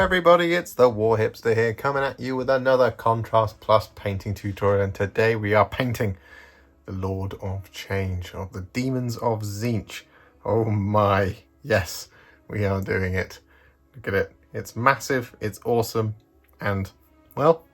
everybody, it's the Warhipster here, coming at you with another Contrast Plus painting tutorial, and today we are painting the Lord of Change of the Demons of Tzeentch. Oh my, yes, we are doing it. Look at it, it's massive, it's awesome, and well,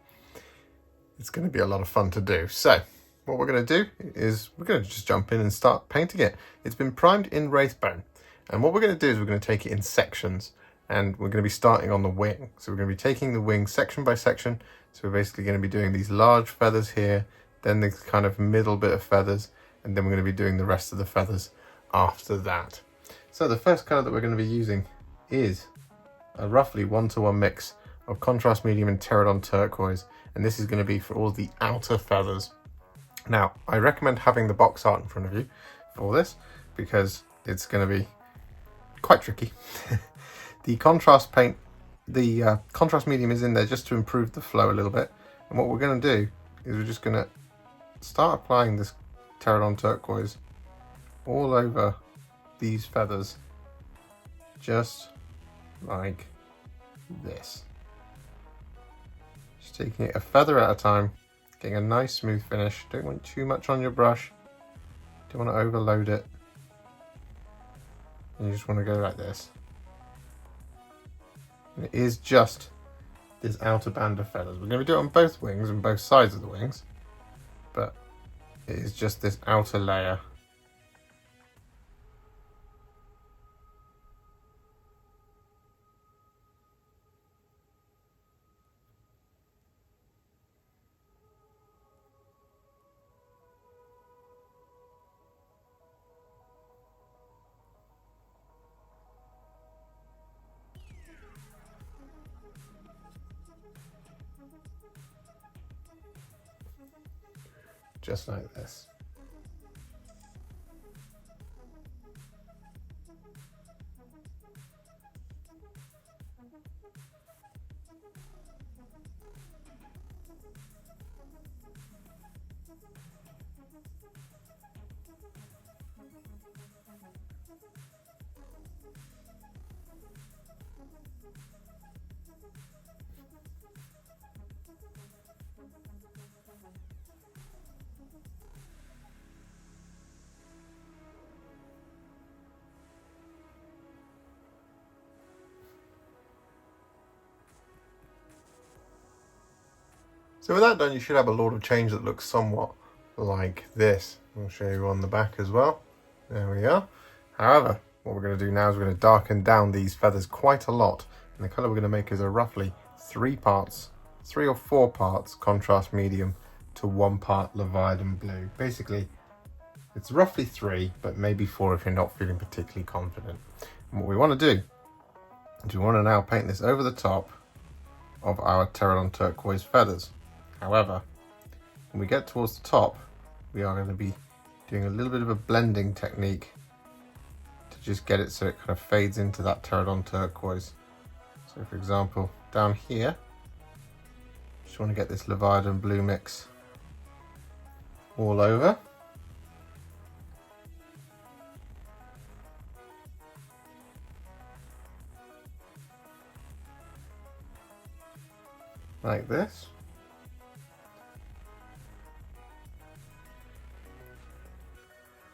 it's going to be a lot of fun to do. So what we're going to do is we're going to just jump in and start painting it. It's been primed in Wraithbone, and what we're going to do is we're going to take it in sections. And we're going to be starting on the wing. So we're going to be taking the wing section by section. So we're basically going to be doing these large feathers here, then this kind of middle bit of feathers, and then we're going to be doing the rest of the feathers after that. So the first colour that we're going to be using is a roughly 1-to-1 mix of Contrast Medium and Terradon Turquoise. And this is going to be for all the outer feathers. Now, I recommend having the box art in front of you for this, because it's going to be quite tricky. The contrast paint, the contrast medium is in there just to improve the flow a little bit. And what we're going to do is we're just going to start applying this Terradon Turquoise all over these feathers, just like this. Just taking it a feather at a time, getting a nice smooth finish. Don't want too much on your brush. Don't want to overload it. And you just want to go like this. It is just this outer band of feathers. We're going to do it on both wings and both sides of the wings, but it is just this outer layer. Just like this. So with that done, you should have a Lord of Change that looks somewhat like this. I'll show you on the back as well. There we are. However, what we're going to do now is we're going to darken down these feathers quite a lot. And the colour we're going to make is a roughly 3 or 4 parts contrast medium to 1 part Leviadon Blue. Basically, it's roughly 3, but maybe 4 if you're not feeling particularly confident. And what we want to do is we want to now paint this over the top of our Terradon Turquoise feathers. However, when we get towards the top, we are going to be doing a little bit of a blending technique to just get it so it kind of fades into that Terradon Turquoise. So for example, down here, just want to get this Leviadon Blue mix all over. Like this.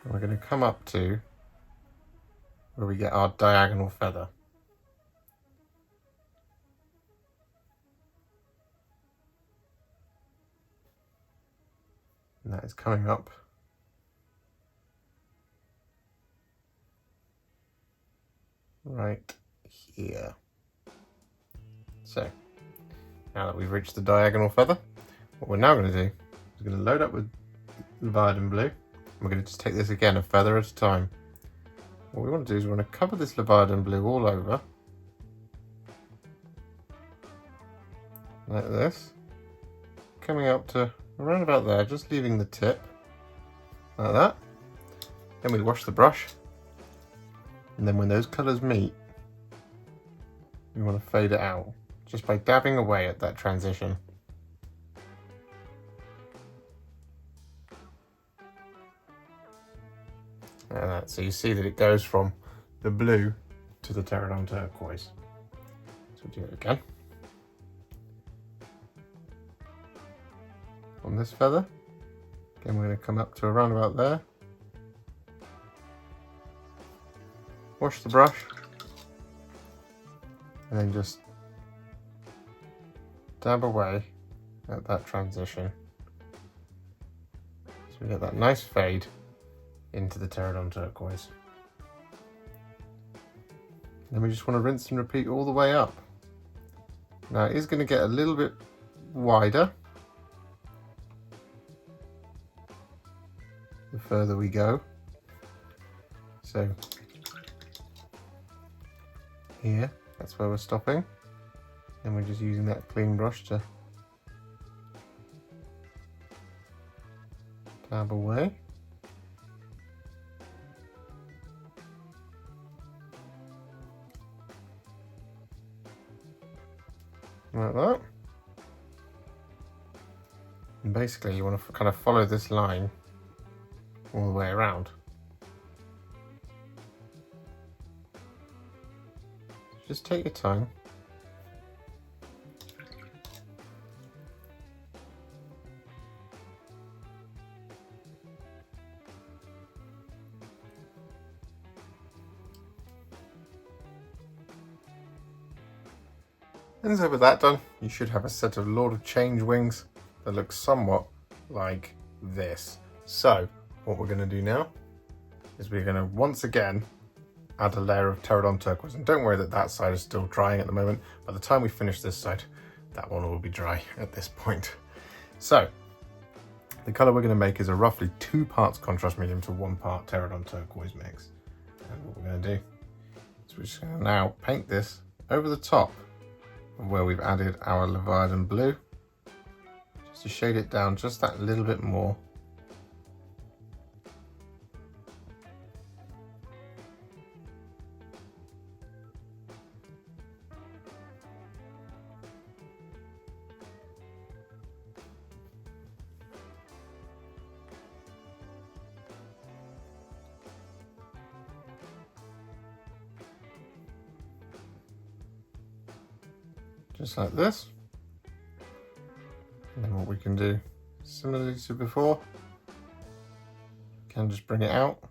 And we're going to come up to where we get our diagonal feather. And that is coming up right here. So, now that we've reached the diagonal feather, what we're now going to do is going to load up with Leviadon Blue. We're going to just take this again a feather at a time. What we want to do is we want to cover this Leviadon Blue all over, like this, coming up to around about there, just leaving the tip, like that. Then we wash the brush, and then when those colours meet, we want to fade it out, just by dabbing away at that transition. Like that. So you see that it goes from the blue to the Terradon Turquoise. So do it again. On this feather. Again, we're going to come up to around about there. Wash the brush. And then just dab away at that transition. So we get that nice fade into the Terradon Turquoise. Then we just want to rinse and repeat all the way up. Now it is going to get a little bit wider the further we go. So here, that's where we're stopping. And we're just using that clean brush to dab away. Like that. And basically you want to kind of follow this line all the way around. Just take your time. And so with that done, you should have a set of Lord of Change wings that look somewhat like this. So what we're going to do now is we're going to once again add a layer of Terradon Turquoise. And don't worry that that side is still drying at the moment. By the time we finish this side, that one will be dry at this point. So the colour we're going to make is a roughly 2 parts contrast medium to 1 part Terradon Turquoise mix. And what we're going to do is we're just going to now paint this over the top of where we've added our Leviadon Blue, just to shade it down just that little bit more. Just like this. And then what we can do, similarly to before, can just bring it out.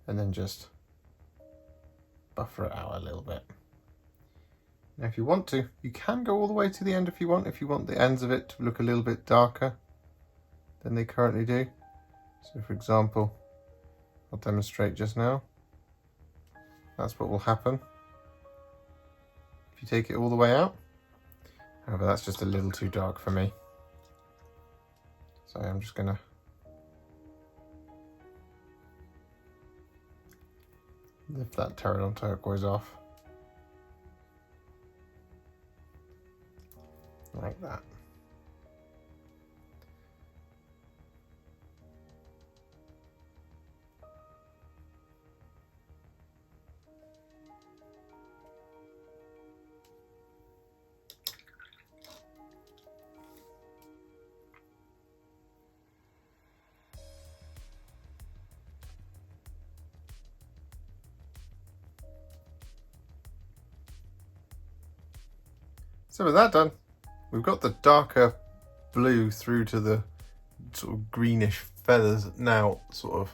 And then just buffer it out a little bit. Now if you want to, you can go all the way to the end if you want the ends of it to look a little bit darker than they currently do. So for example, I'll demonstrate just now. That's what will happen if you take it all the way out. However, that's just a little too dark for me. So I'm just going to lift that Terradon Turquoise off. Like that. So with that done, we've got the darker blue through to the sort of greenish feathers now sort of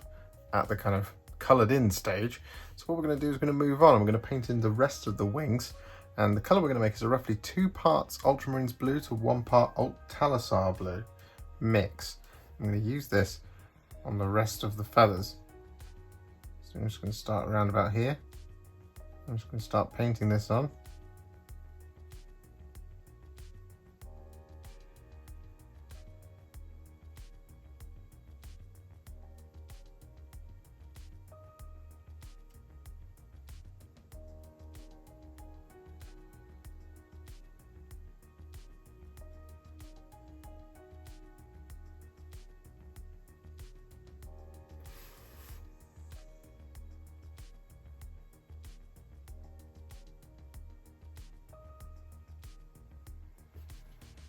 at the kind of coloured in stage. So what we're going to do is we're going to move on. I'm going to paint in the rest of the wings, and the colour we're going to make is a roughly 2 parts Ultramarines Blue to 1 part Talassar Blue mix. I'm going to use this on the rest of the feathers. So I'm just going to start around about here. I'm just going to start painting this on.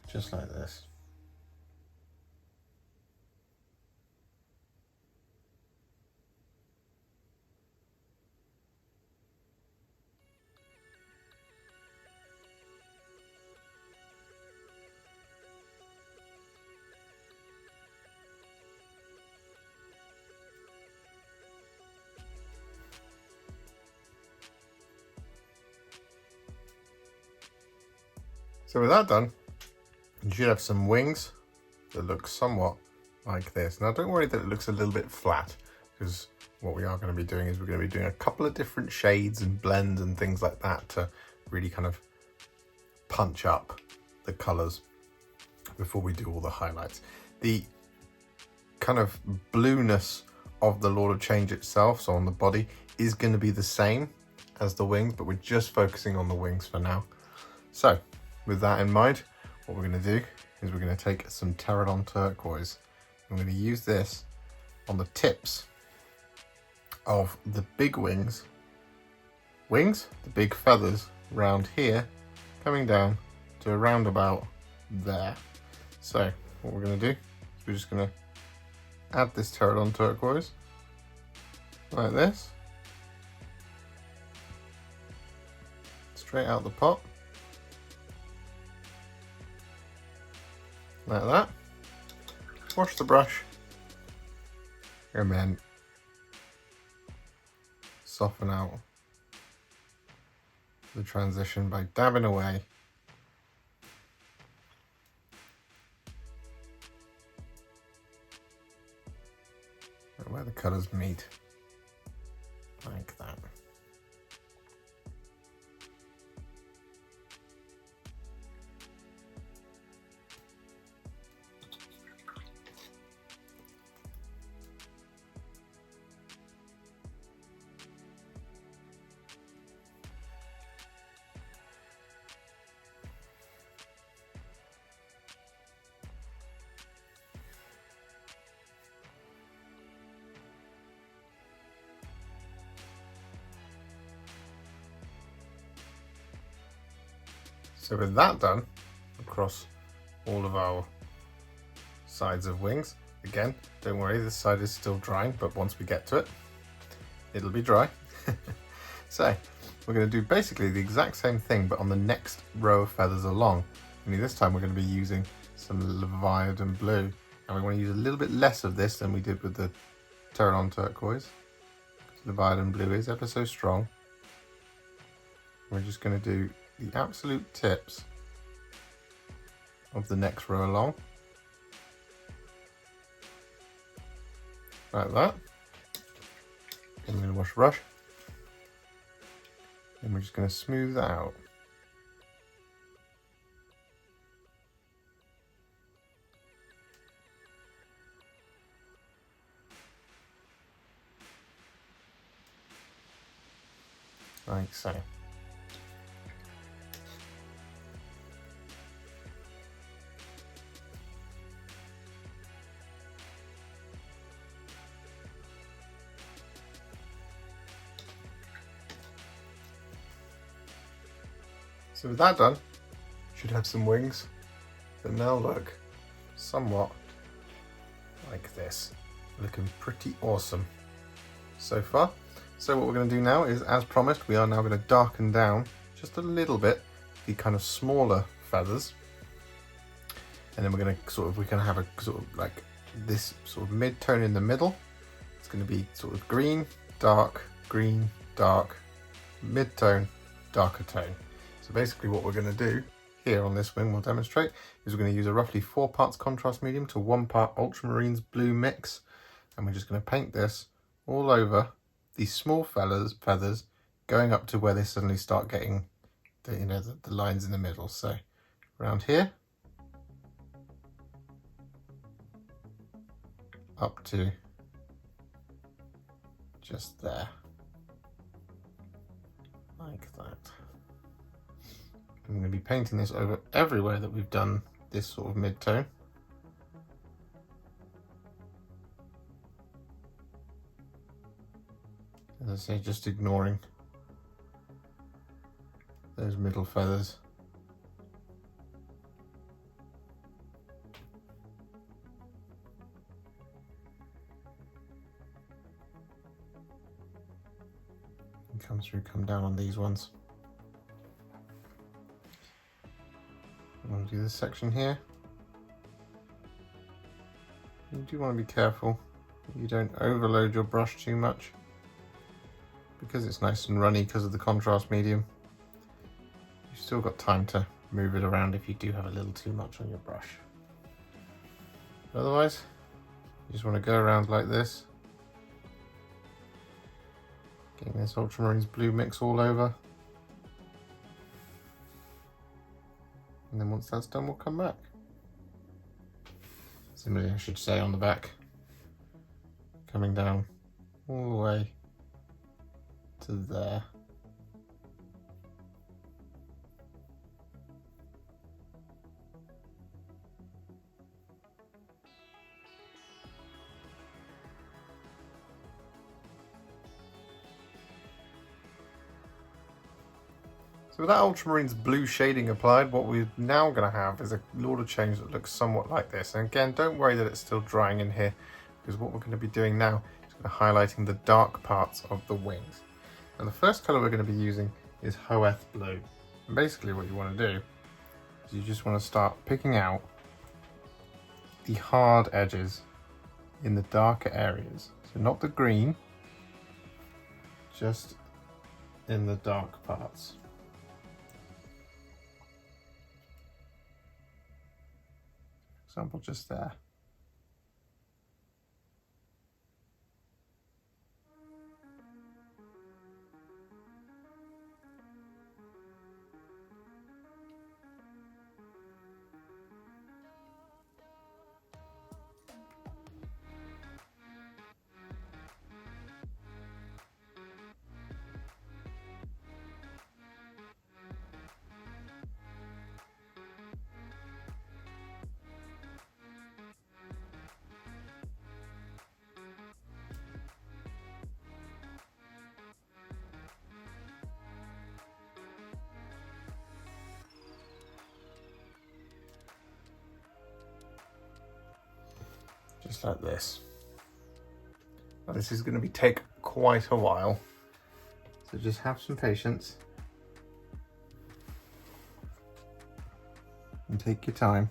Just like this. So with that done, you should have some wings that look somewhat like this. Now don't worry that it looks a little bit flat, because what we are going to be doing is we're going to be doing a couple of different shades and blends and things like that to really kind of punch up the colours before we do all the highlights. The kind of blueness of the Lord of Change itself, so on the body, is going to be the same as the wings, but we're just focusing on the wings for now. So with that in mind, what we're going to do is we're going to take some Terradon Turquoise. I'm going to use this on the tips of the big wings, the big feathers round here, coming down to around about there. So what we're going to do is we're just going to add this Terradon Turquoise like this, straight out the pot, like that. Wash the brush, and then soften out the transition by dabbing away where the colours meet, like that. So with that done across all of our sides of wings, again, don't worry, this side is still drying, but once we get to it, it'll be dry. So we're going to do basically the exact same thing, but on the next row of feathers along. Only this time we're going to be using some Leviadon Blue, and we want to use a little bit less of this than we did with the Terradon Turquoise. Leviadon Blue is ever so strong. We're just going to do the absolute tips of the next row along, like that. I'm going to wash the brush, and we're just going to smooth that out. Like so. So with that done, you should have some wings that now look somewhat like this. Looking pretty awesome so far. So what we're going to do now is, as promised, we are now going to darken down just a little bit the kind of smaller feathers. And then we're going to we can have a sort of like this sort of mid-tone in the middle. It's going to be sort of green, dark, mid-tone, darker tone. So basically what we're going to do here on this wing, we'll demonstrate, is we're going to use a roughly 4 parts contrast medium to 1 part Ultramarines Blue mix. And we're just going to paint this all over these small feathers going up to where they suddenly start getting the lines in the middle. So around here, up to just there, like that. I'm going to be painting this over everywhere that we've done this sort of mid-tone. As I say, just ignoring those middle feathers. And come through, come down on these ones. I'm going to do this section here. You do want to be careful that you don't overload your brush too much, because it's nice and runny because of the contrast medium. You've still got time to move it around if you do have a little too much on your brush. Otherwise, you just want to go around like this, getting this Ultramarines Blue mix all over. And then once that's done, we'll come back. Similarly, I should say on the back, coming down all the way to there. So with that Ultramarines Blue shading applied, what we're now going to have is a Lord of Change that looks somewhat like this. And again, don't worry that it's still drying in here, because what we're going to be doing now is highlighting the dark parts of the wings. And the first colour we're going to be using is Hoeth Blue. And basically what you want to do is you just want to start picking out the hard edges in the darker areas. So not the green, just in the dark parts. For example, just there. Just like this. Now this is going to take quite a while, so just have some patience and take your time.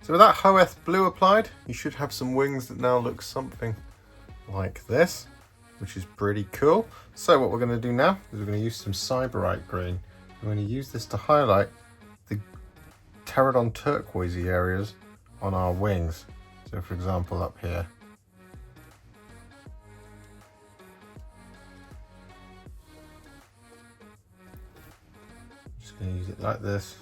So with that Hoeth Blue applied, you should have some wings that now look something like this, which is pretty cool. So what we're going to do now is we're going to use some Sybarite Green. We're going to use this to highlight the Terradon Turquoise areas on our wings. So for example up here. Just going to use it like this.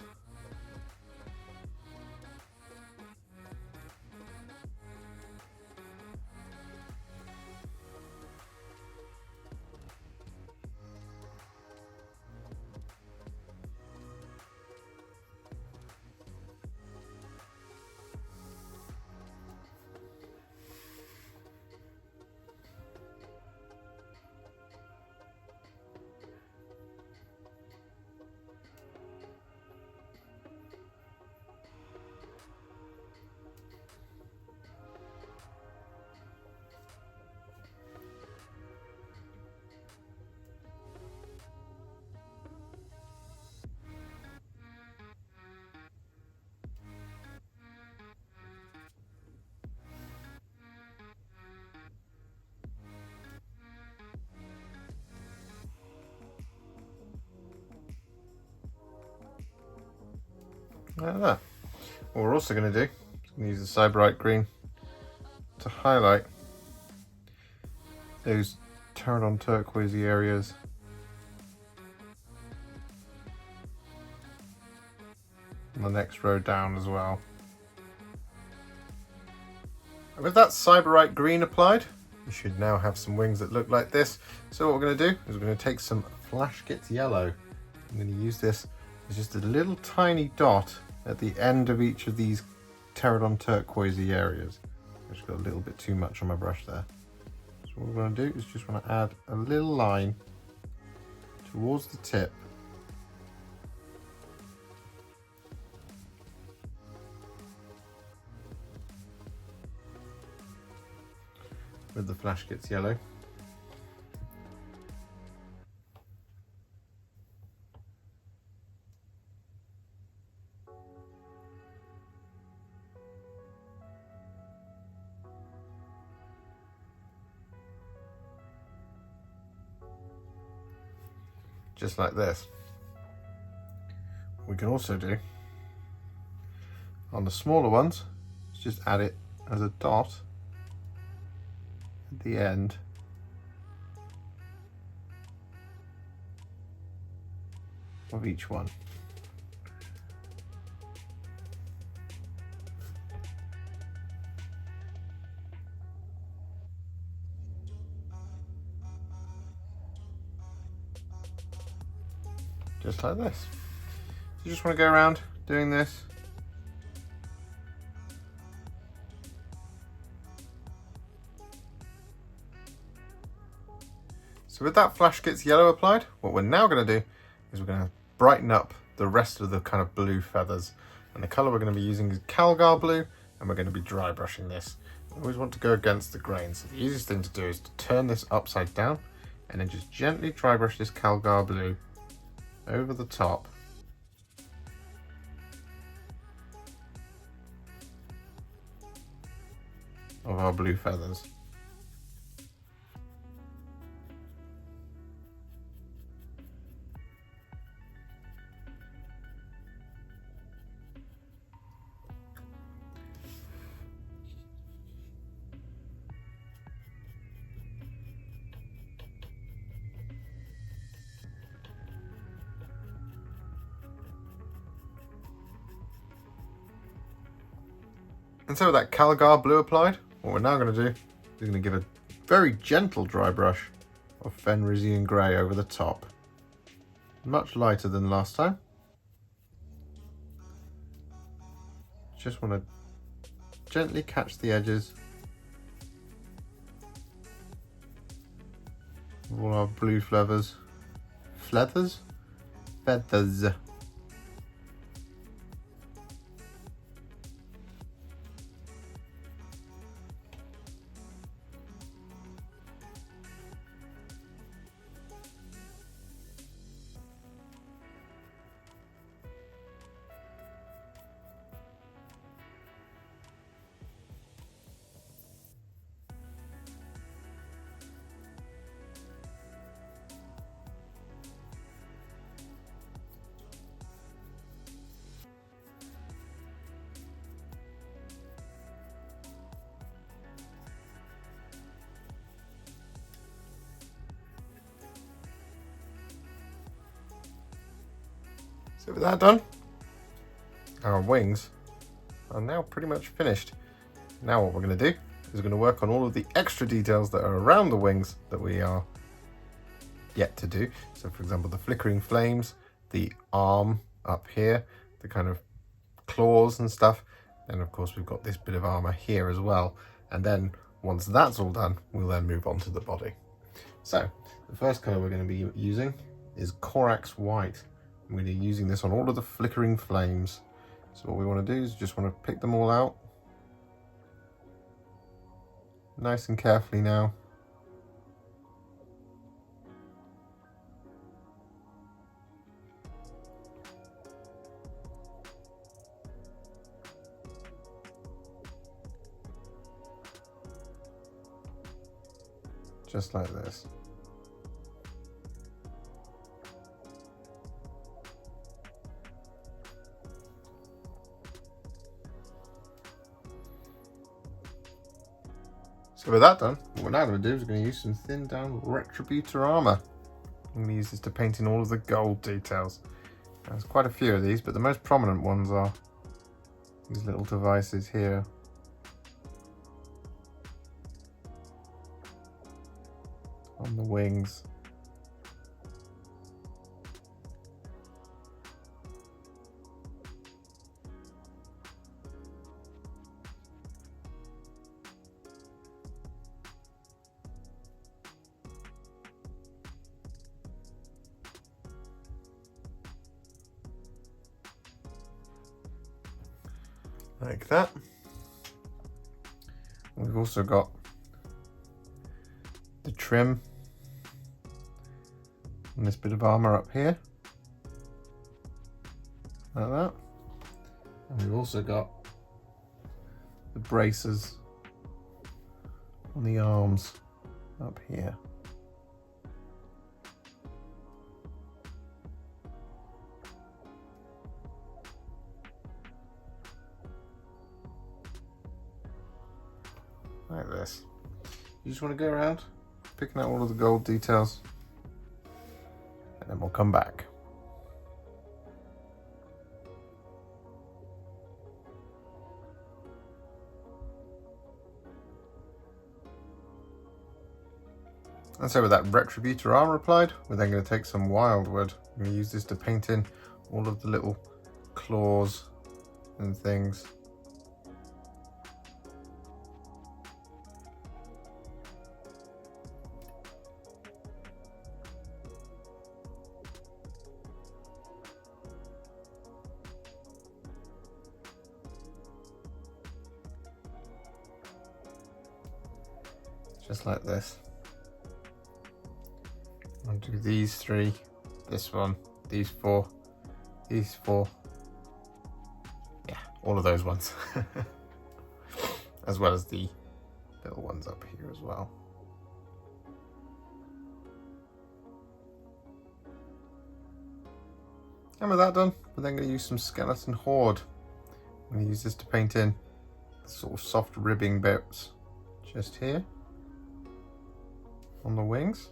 Like that. What we're also going to do is use the Sybarite Green to highlight those Terradon Turquoise areas on the next row down as well. And with that Sybarite Green applied, you should now have some wings that look like this. So what we're going to do is we're going to take some Flash Gitz Yellow. I'm going to use this as just a little tiny dot at the end of each of these Terradon Turquoise areas. I just got a little bit too much on my brush there. So what we're going to do is just want to add a little line towards the tip. With the Flash Gitz Yellow. just like this. We can also do on the smaller ones, just add it as a dot at the end. Of each one. Just like this. You just want to go around doing this. So with that Flash Gitz yellow applied, what we're now going to do is we're going to brighten up the rest of the kind of blue feathers. And the colour we're going to be using is Calgar Blue, and we're going to be dry brushing this. We always want to go against the grain, so the easiest thing to do is to turn this upside down and then just gently dry brush this Calgar Blue over the top. Of our blue feathers. And so with that Calgar Blue applied, what we're now going to do is going to give a very gentle dry brush of Fenrisian Grey over the top. Much lighter than last time. Just want to gently catch the edges of all our blue feathers. Feathers? Feathers. So with that done, our wings are now pretty much finished. Now what we're going to do is we're going to work on all of the extra details that are around the wings that we are yet to do. So for example, the flickering flames, the arm up here, the kind of claws and stuff. And of course we've got this bit of armor here as well. And then once that's all done, we'll then move on to the body. So the first color we're going to be using is Corax White. I'm going to be using this on all of the flickering flames. So what we want to do is just want to pick them all out. Nice and carefully now. Just like this. So with that done, what we're now going to do is we're going to use some thinned down Retributor Armour. I'm going to use this to paint in all of the gold details. There's quite a few of these, but the most prominent ones are these little devices here. On the wings. Like that. We've also got the trim and this bit of armor up here, like that. And we've also got the braces on the arms up here. You just want to go around, picking out all of the gold details, and then we'll come back. And so with that Retributor Armour applied, we're then going to take some Wyldwood. I'm going to use this to paint in all of the little claws and things. Just like this. I'll do these three, this one, these four, yeah, all of those ones. As well as the little ones up here as well. And with that done, we're then going to use some Skeleton Horde. I'm going to use this to paint in the sort of soft ribbing bits just here on the wings.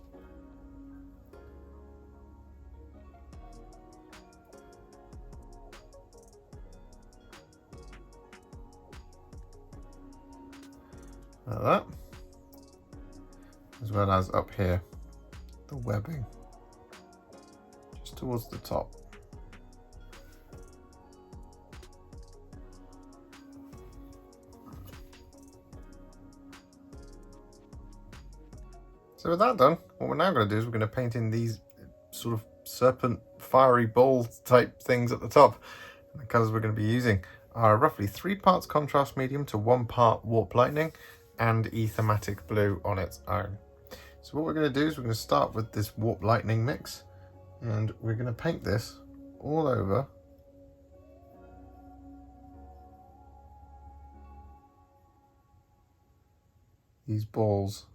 Like that, as well as up here, the webbing, just towards the top. So with that done, what we're now going to do is we're going to paint in these sort of serpent fiery ball type things at the top. And the colours we're going to be using are roughly 3 parts contrast medium to 1 part warp lightning, and Aethermatic Blue on its own. So what we're going to do is we're going to start with this warp lightning mix, and we're going to paint this all over these balls.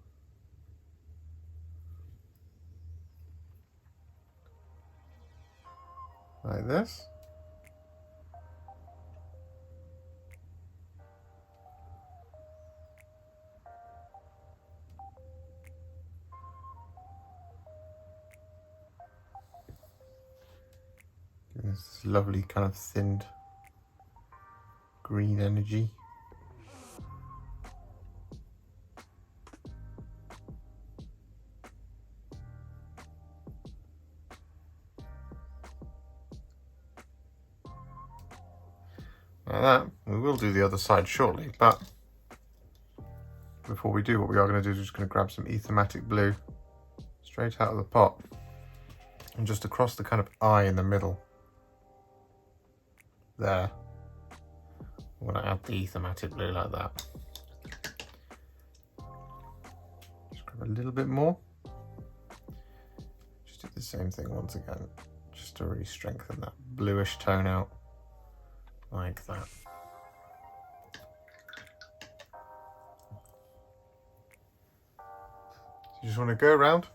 Like this. This lovely kind of thinned green energy. Like that. We will do the other side shortly, but before we do, what we are going to do is just going to grab some Aethermatic Blue straight out of the pot and just across the kind of eye in the middle. There. I'm going to add the Aethermatic Blue like that. Just grab a little bit more. Just do the same thing once again, just to really strengthen that bluish tone out, like that. So you just want to go around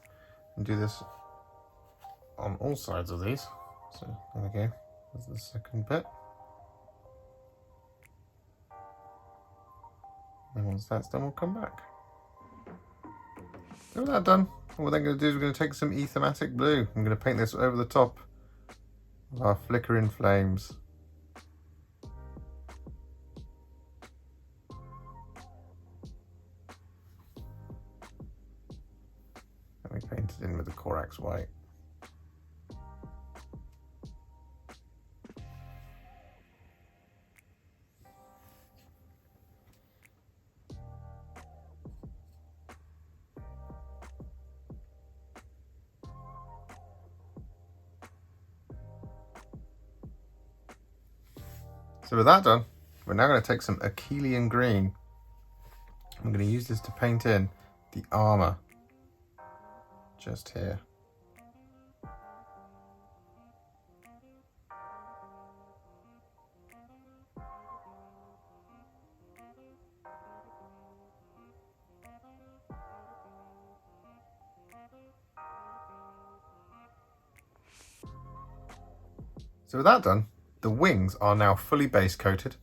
and do this on all sides of these. So there we go, there's the second bit. And once that's done, we'll come back. So with that done, what we're then going to do is we're going to take some Aethermatic Blue. I'm going to paint this over the top of our flickering flames. And we paint it in with the Corax White. So with that done, we're now going to take some Akhelian Green. I'm going to use this to paint in the armour just here. So with that done, the wings are now fully base coated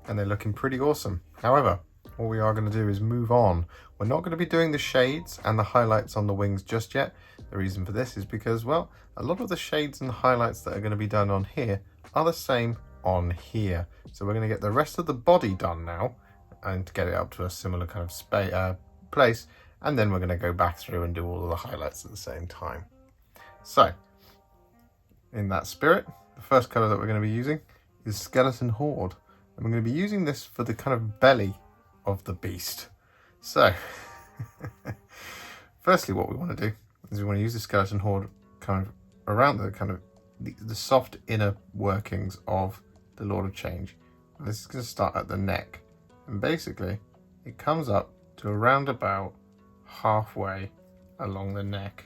and they're looking pretty awesome. However, what we are going to do is move on. We're not going to be doing the shades and the highlights on the wings just yet. The reason for this is because, well, a lot of the shades and highlights that are going to be done on here are the same on here. So we're going to get the rest of the body done now and get it up to a similar kind of place. And then we're going to go back through and do all of the highlights at the same time. So, in that spirit, the first colour that we're going to be using is Skeleton Horde. And we're going to be using this for the kind of belly of the beast. So, firstly what we want to do is we want to use the Skeleton Horde kind of around the kind of the soft inner workings of the Lord of Change. And this is going to start at the neck. And basically, it comes up to around about halfway along the neck.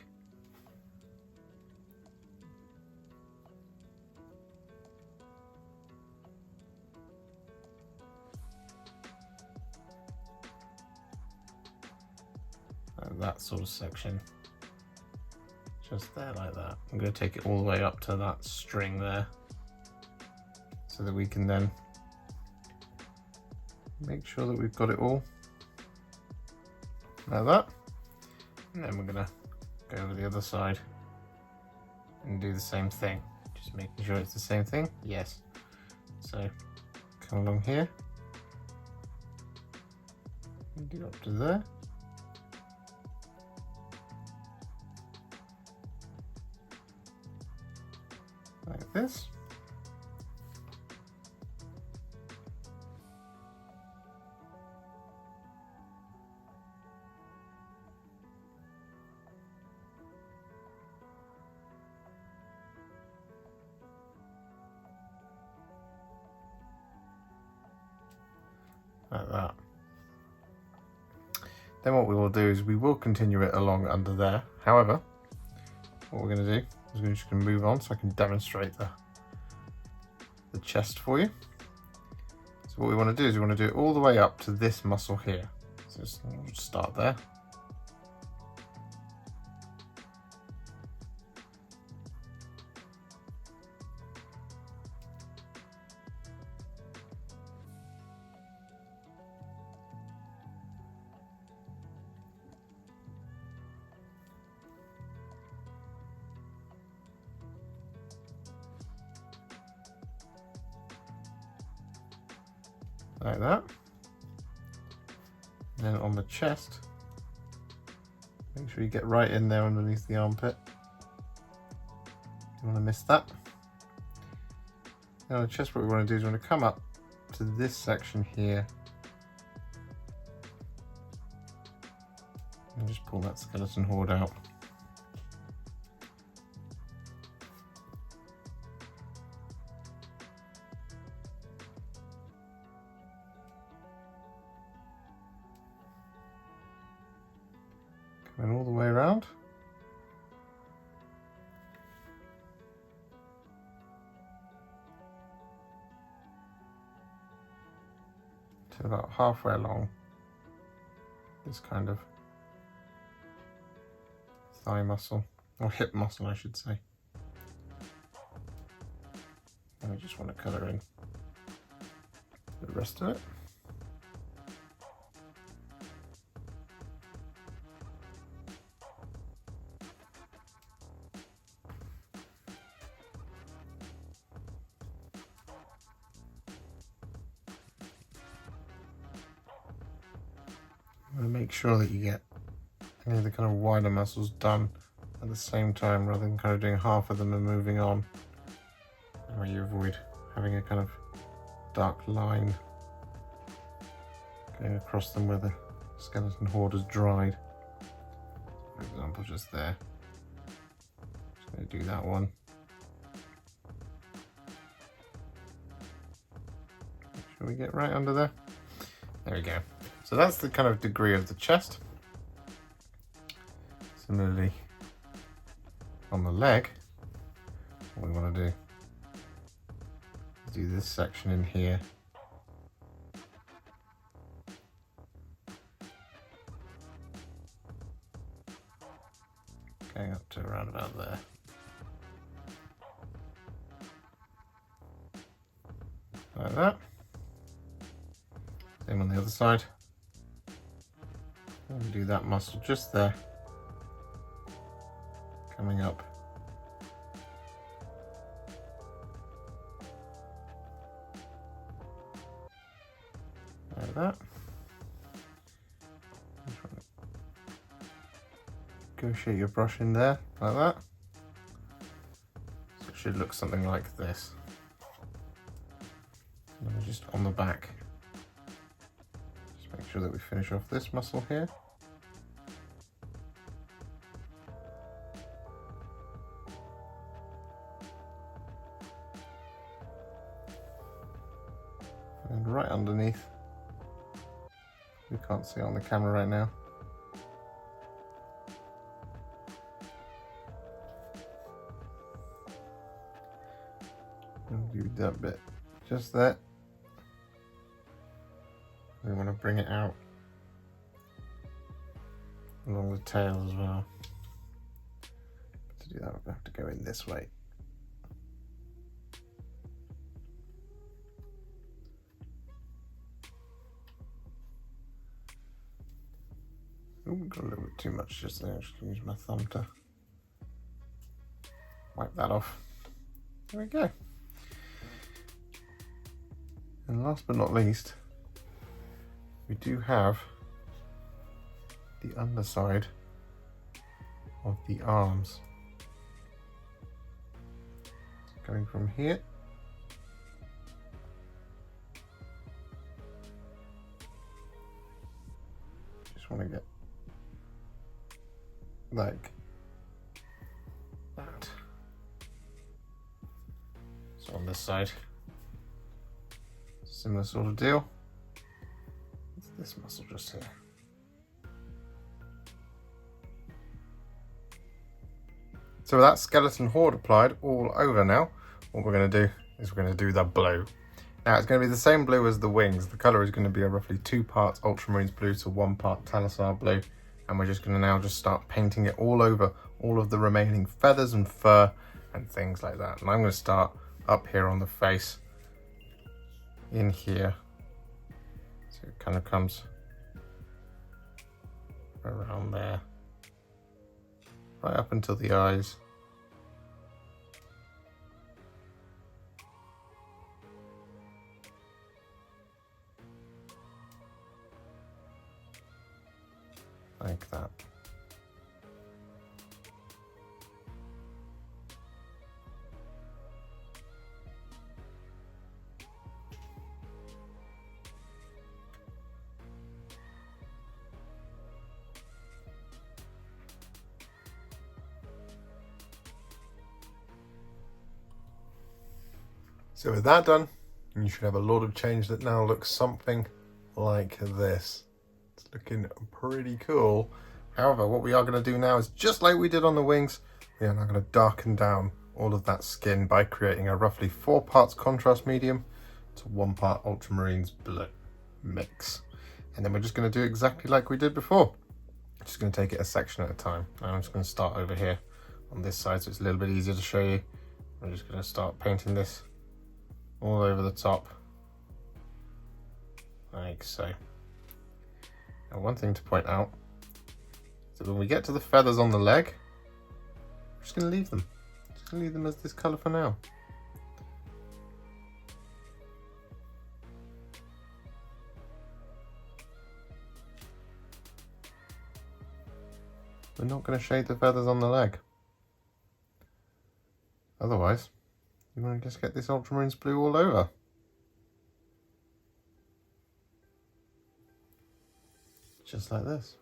That sort of section. Just there like that. I'm going to take it all the way up to that string there so that we can then make sure that we've got it all like that. And then we're going to go over the other side and do the same thing. Just making sure it's the same thing. Yes. So come along here and do up to there. Like this. Like that. Then what we will do is we will continue it along under there. However, what we're going to do is we're just going to move on so I can demonstrate the chest for you. So what we want to do is we want to do it all the way up to this muscle here. So we'll start there. Like that. And then on the chest, make sure you get right in there underneath the armpit. You want to miss that. And on the chest, what we want to do is we want to come up to this section here and just pull that Skeleton Horde out. And all the way around. To about halfway along this kind of thigh muscle, or hip muscle I should say. And I just want to colour in the rest of it. And make sure that you get any of the kind of wider muscles done at the same time rather than kind of doing half of them and moving on. Where you avoid having a kind of dark line going across them where the Skeleton Horde has dried. For example, just there. Just going to do that one. Make sure we get right under there. There we go. So that's the kind of degree of the chest. Similarly, on the leg, what we want to do is do this section in here. Going up to around about there. Like that. Same on the other side. we do that muscle just there, coming up. Like that. Negotiate your brush in there, like that. So it should look something like this. And then we're just on the back. Just make sure that we finish off this muscle here. And right underneath, we can't see it on the camera right now. And do that bit just there. We want to bring it out along the tail as well. But to do that, we have to go in this way. Oh, got a little bit too much just there. I'm just going to use my thumb to wipe that off. There we go. And last but not least, we do have the underside of the arms. Going from here just want to get like that. So on this side, similar sort of deal. It's this muscle just here. So with that skeleton horde applied all over now, what we're going to do is we're going to do the blue. Now it's going to be the same blue as the wings. The colour is going to be a roughly 2 parts Ultramarines Blue to 1 part Talassar Blue. And we're just going to now just start painting it all over all of the remaining feathers and fur and things like that. And I'm going to start up here on the face, in here. So it kind of comes around there, right up until the eyes. Like that. So with that done, you should have a Lord of Change that now looks something like this. It's looking pretty cool. However, what we are going to do now is just like we did on the wings, we are now going to darken down all of that skin by creating a roughly 4 parts contrast medium to 1 part Ultramarines Blue mix. And then we're just going to do exactly like we did before. Just going to take it a section at a time. Now I'm just going to start over here on this side so it's a little bit easier to show you. I'm just going to start painting this all over the top, like so. Now one thing to point out is that when we get to the feathers on the leg, we're just going to leave them. Just going to leave them as this colour for now. We're not going to shade the feathers on the leg. Otherwise, you want to just get this Ultramarines Blue all over. Just like this.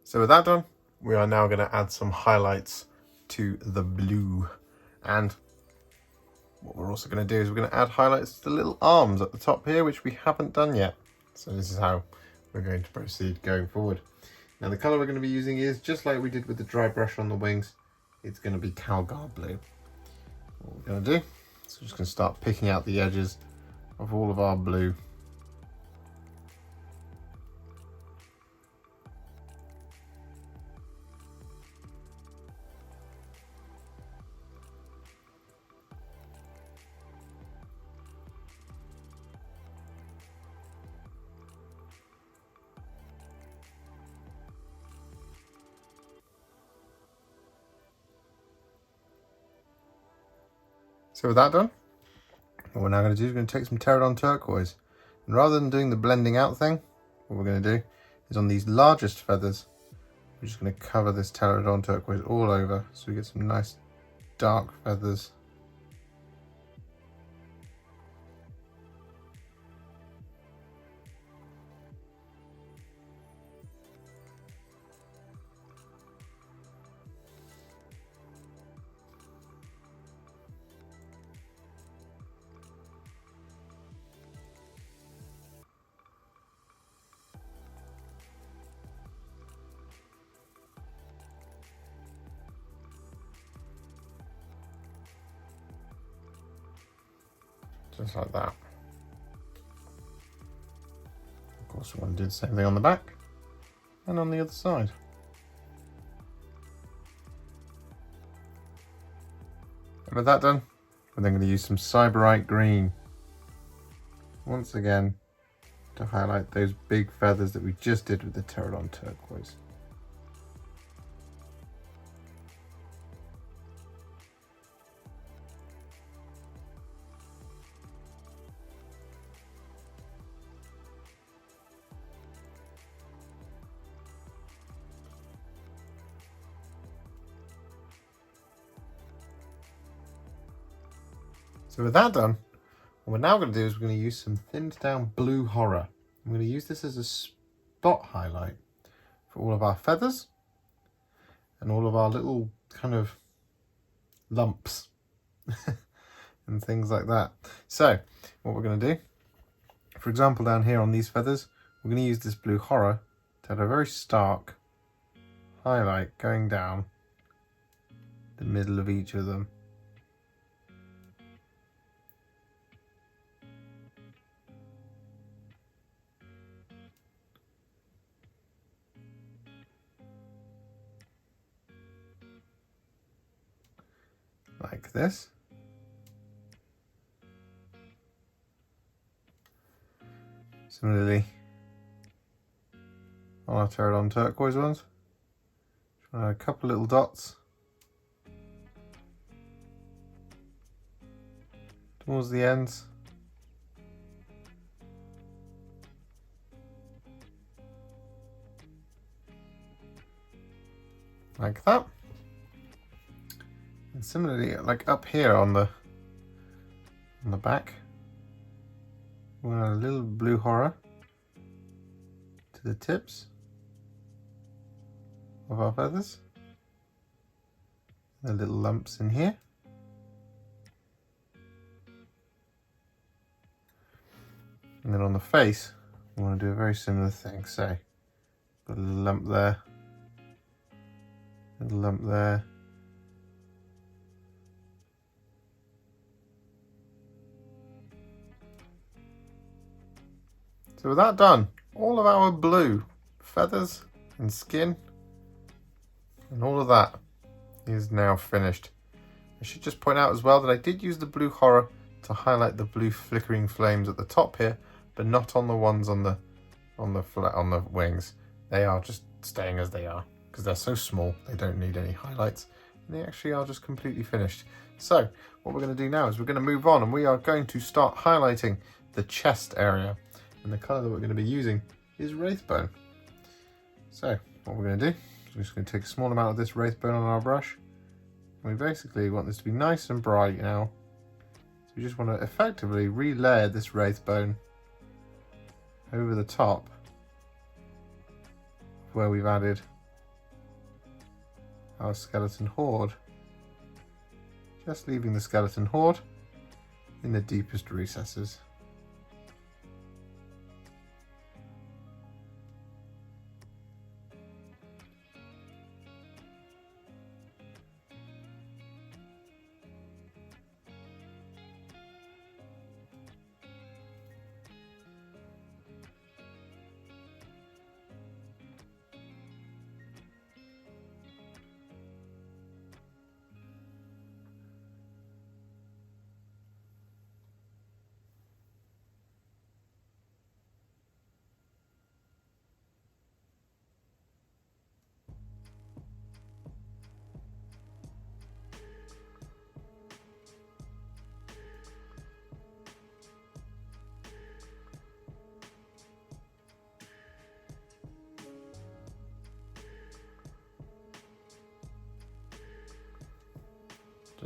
So with that done, we are now going to add some highlights to the blue. And what we're also going to do is we're going to add highlights to the little arms at the top here, which we haven't done yet. So this is how we're going to proceed going forward. Now the colour we're going to be using is, just like we did with the dry brush on the wings, it's going to be Calgar Blue. What we're going to do is we're just going to start picking out the edges of all of our blue. So with that done, what we're now going to do is we're going to take some Terradon Turquoise. And rather than doing the blending out thing, what we're going to do is on these largest feathers, we're just going to cover this Terradon Turquoise all over so we get some nice dark feathers. Just like that. Of course, we want to do the same thing on the back and on the other side. And with that done, we're then going to use some Sybarite Green once again to highlight those big feathers that we just did with the Terradon Turquoise. So with that done, what we're now going to do is we're going to use some thinned down blue horror. I'm going to use this as a spot highlight for all of our feathers and all of our little kind of lumps and things like that. So what we're going to do, for example, down here on these feathers, we're going to use this blue horror to have a very stark highlight going down the middle of each of them. Like this. Similarly, on our Terradon Turquoise ones, a couple little dots towards the ends. Like that. And similarly, like up here on the back, we want a little blue horror to the tips of our feathers. The little lumps in here. And then on the face, we want to do a very similar thing. So, got a little lump there, little lump there. So with that done, all of our blue feathers and skin and all of that is now finished. I should just point out as well that I did use the blue horror to highlight the blue flickering flames at the top here, but not on the ones on the wings. They are just staying as they are because they're so small. They don't need any highlights, and they actually are just completely finished. So what we're going to do now is we're going to move on, and we are going to start highlighting the chest area. And the colour that we're going to be using is Wraithbone. So what we're going to do is we're just going to take a small amount of this Wraithbone on our brush. And we basically want this to be nice and bright now. So we just want to effectively re-layer this Wraithbone over the top where we've added our skeleton horde. Just leaving the skeleton horde in the deepest recesses.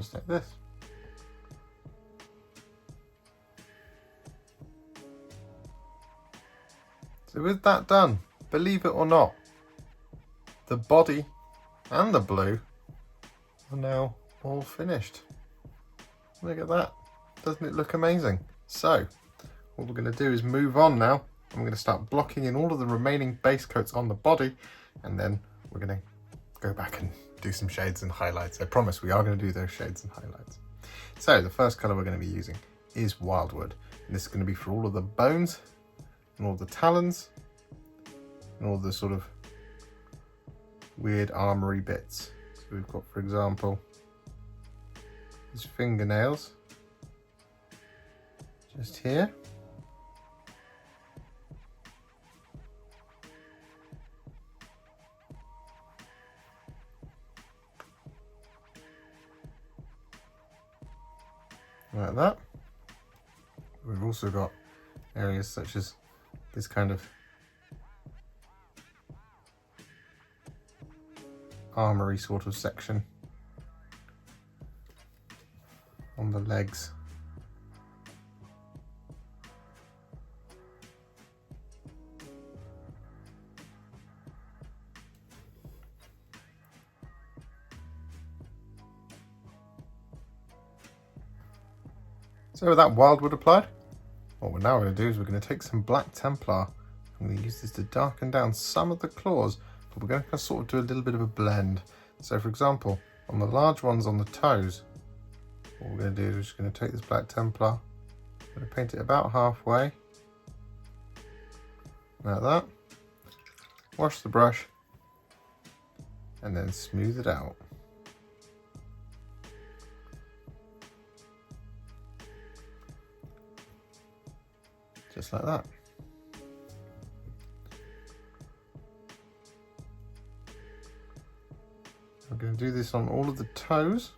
just like this. So with that done, believe it or not, the body and the blue are now all finished. Look at that. Doesn't it look amazing? So what we're going to do is move on now. I'm going to start blocking in all of the remaining base coats on the body, and then we're going to go back and do some shades and highlights. I promise we are going to do those shades and highlights. So the first colour we're going to be using is Wyldwood. And this is going to be for all of the bones and all the talons and all the sort of weird armoury bits. So we've got, for example, his fingernails just here. Like that. We've also got areas such as this kind of armory sort of section on the legs. So with that Wyldwood applied, what we're now going to do is we're going to take some Black Templar. I'm going to use this to darken down some of the claws, but we're going to sort of do a little bit of a blend. So for example, on the large ones on the toes, what we're going to do is we're just going to take this Black Templar, I'm going to paint it about halfway, like that, wash the brush, and then smooth it out. Just like that. I'm going to do this on all of the toes.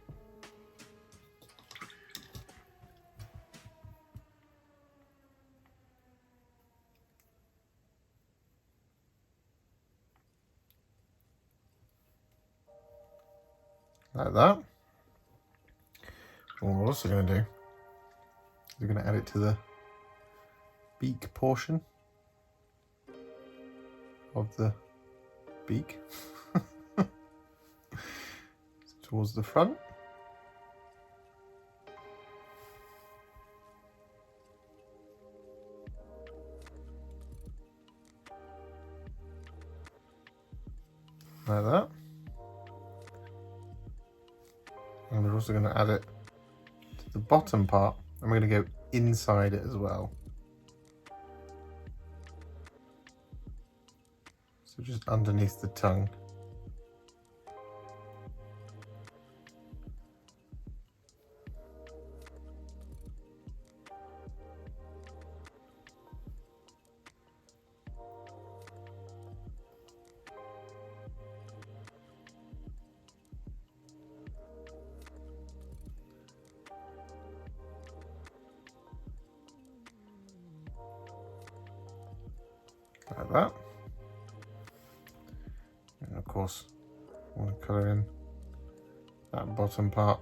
Like that. What we're also going to do is we're going to add it to the beak portion of the beak towards the front. Like that. And we're also going to add it to the bottom part, and we're going to go inside it as well. So just underneath the tongue. Like that. And of course, I want to colour in that bottom part.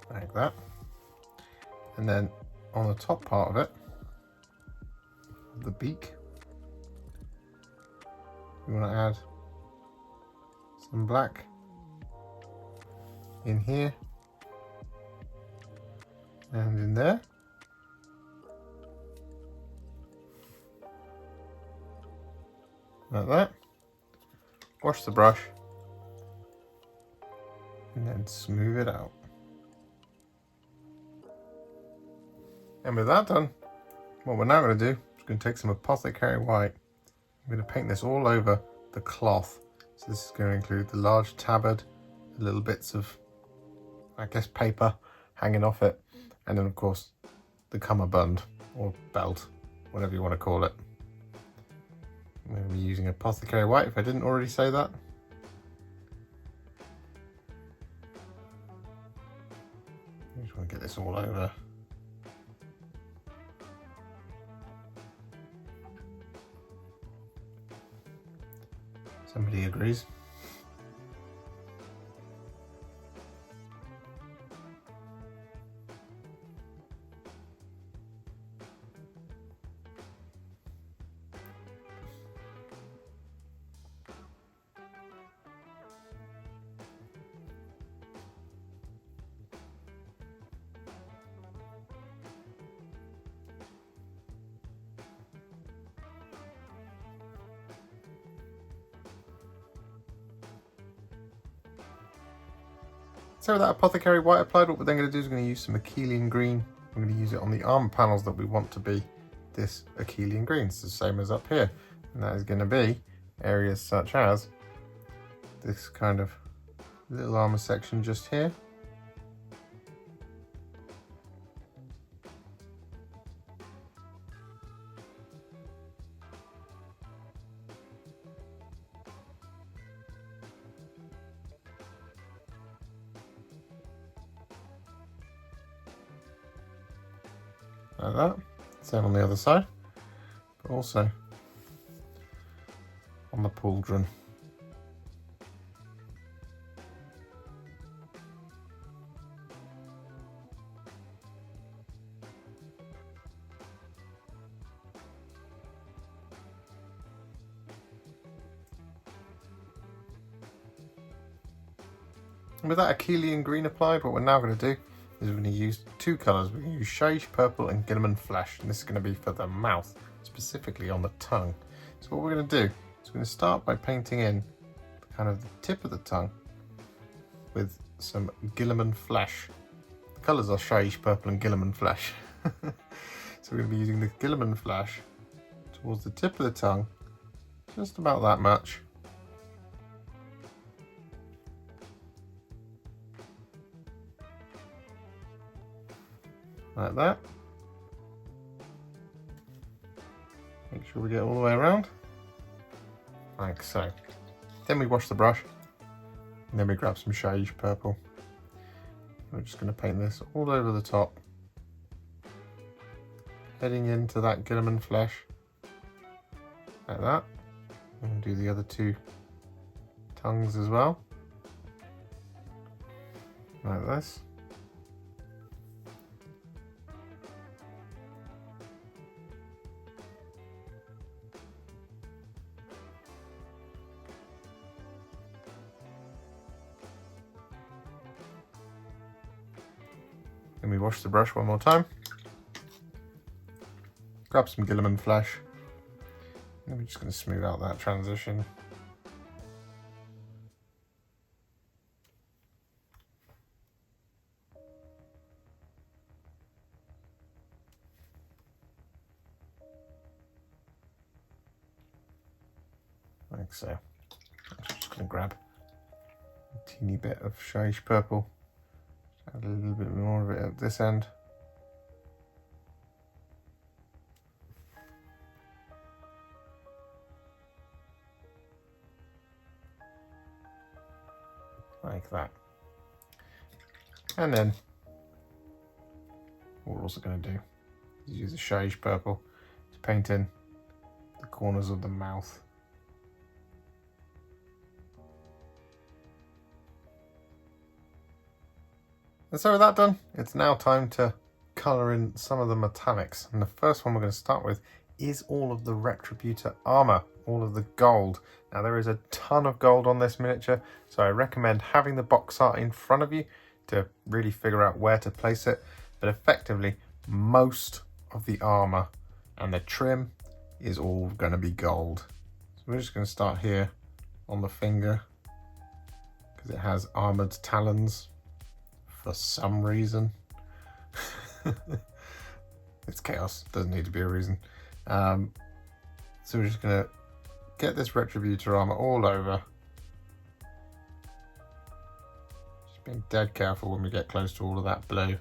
Like that. And then on the top part of it, the beak, we want to add some black in here and in there. Like that. Wash the brush and then smooth it out. And with that done, what we're now going to do is going to take some Apothecary White. I'm going to paint this all over the cloth. So this is going to include the large tabard, the little bits of, I guess, paper, hanging off it. And then of course the cummerbund or belt, whatever you want to call it. I'm going to be using Apothecary White if I didn't already say that. I just want to get this all over. Somebody agrees. So with that Apothecary White applied, what we're then going to do is we're going to use some Akhelian Green. I'm going to use it on the armor panels that we want to be this Akhelian Green. It's the same as up here. And that is going to be areas such as this kind of little armor section just here. Like that. Same on the other side, but also on the pauldron. And with that Akhelian Green applied, what we're now going to do is we're going to use two colours. We're going to use Shyish Purple and Guilliman Flesh, and this is going to be for the mouth, specifically on the tongue. So what we're going to do is we're going to start by painting in kind of the tip of the tongue with some Guilliman Flesh. The colours are Shyish Purple and Guilliman Flesh. So we're going to be using the Guilliman Flesh towards the tip of the tongue, just about that much. Like that. Make sure we get all the way around, like so. Then we wash the brush, and then we grab some Shyish Purple. We're just going to paint this all over the top, heading into that Guilliman Flesh, like that. And do the other two tongues as well, like this. Then we wash the brush one more time, grab some Guilliman Flesh, and we're just going to smooth out that transition. Like so. I'm just going to grab a teeny bit of Shyish Purple. Add a little bit more of it at this end. Like that. And then what we're also going to do is use the Shyish Purple to paint in the corners of the mouth. And so with that done, it's now time to colour in some of the metallics. And the first one we're going to start with is all of the Retributor Armour, all of the gold. Now there is a ton of gold on this miniature, so I recommend having the box art in front of you to really figure out where to place it. But effectively, most of the armour and the trim is all going to be gold. So we're just going to start here on the finger, because it has armoured talons. For some reason. It's chaos, doesn't need to be a reason. So we're just going to get this Retributor Armour all over. Just being dead careful when we get close to all of that blue.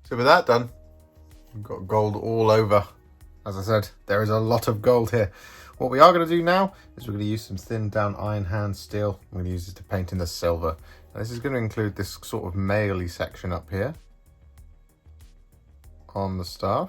So with that done, we've got gold all over. As I said, there is a lot of gold here. What we are going to do now is we're going to use some thinned down iron hand steel. We're going to use this to paint in the silver. Now, this is going to include this sort of mail-y section up here on the staff.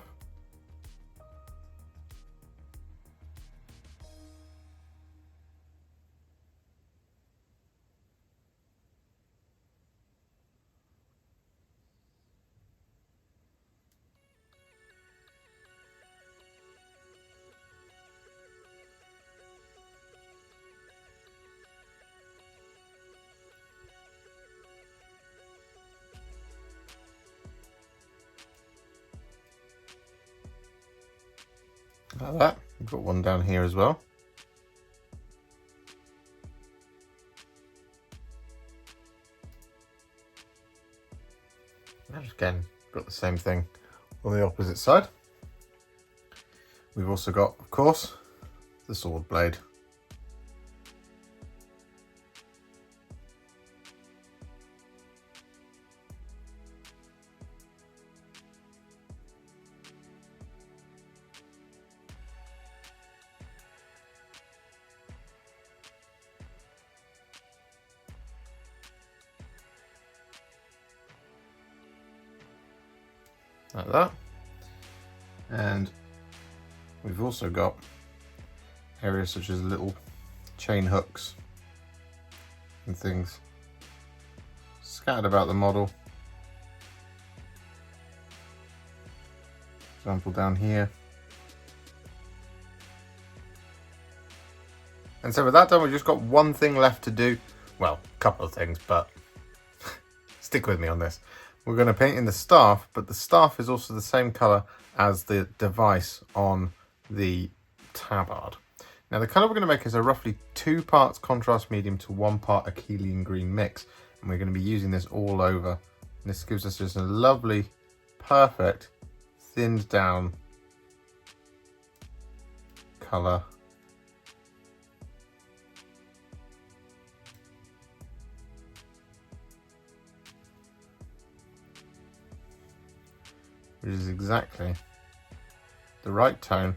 Like that. We've got one down here as well. And again, got the same thing on the opposite side. We've also got, of course, the sword blade. Like that. And we've also got areas such as little chain hooks and things scattered about the model. For example, down here. And so with that done, we've just got one thing left to do. Well, a couple of things, but stick with me on this. We're going to paint in the staff, but the staff is also the same colour as the device on the tabard. Now the colour we're going to make is a roughly 2 parts contrast medium to 1 part Akhelian Green mix. And we're going to be using this all over. And this gives us just a lovely, perfect, thinned down colour. Which is exactly the right tone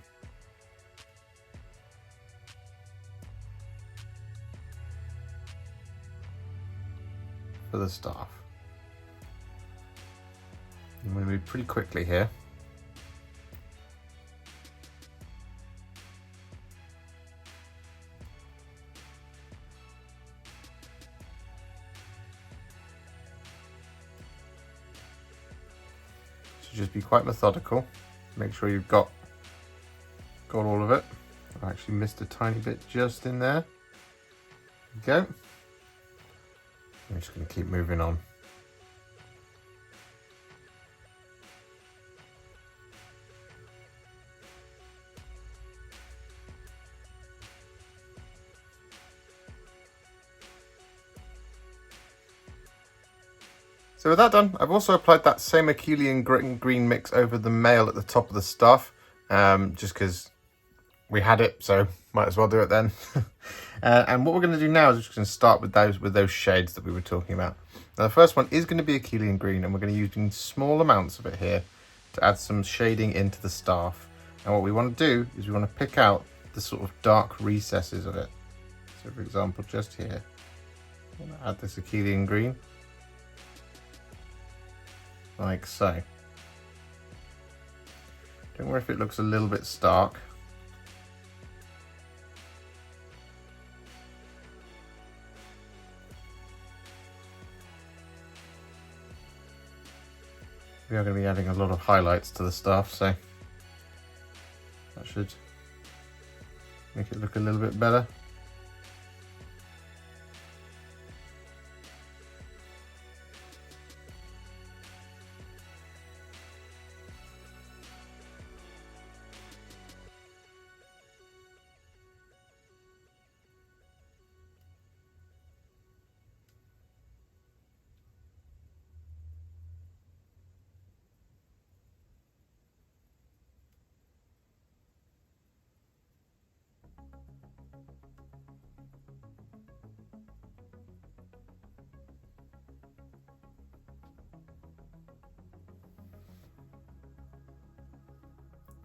for the staff. I'm going to move pretty quickly here. Just be quite methodical. Make sure you've got all of it. I actually missed a tiny bit just in there. There we go. I'm just going to keep moving on. So with that done, I've also applied that same Akhelian Green mix over the mail at the top of the staff, just because we had it, so might as well do it then. And what we're going to do now is we're just going to start with those shades that we were talking about. Now the first one is going to be Akhelian Green, and we're going to use small amounts of it here to add some shading into the staff. And what we want to do is we want to pick out the sort of dark recesses of it. So for example, just here, I'm going to add this Akhelian Green. Like so. Don't worry if it looks a little bit stark. We are going to be adding a lot of highlights to the staff, so that should make it look a little bit better.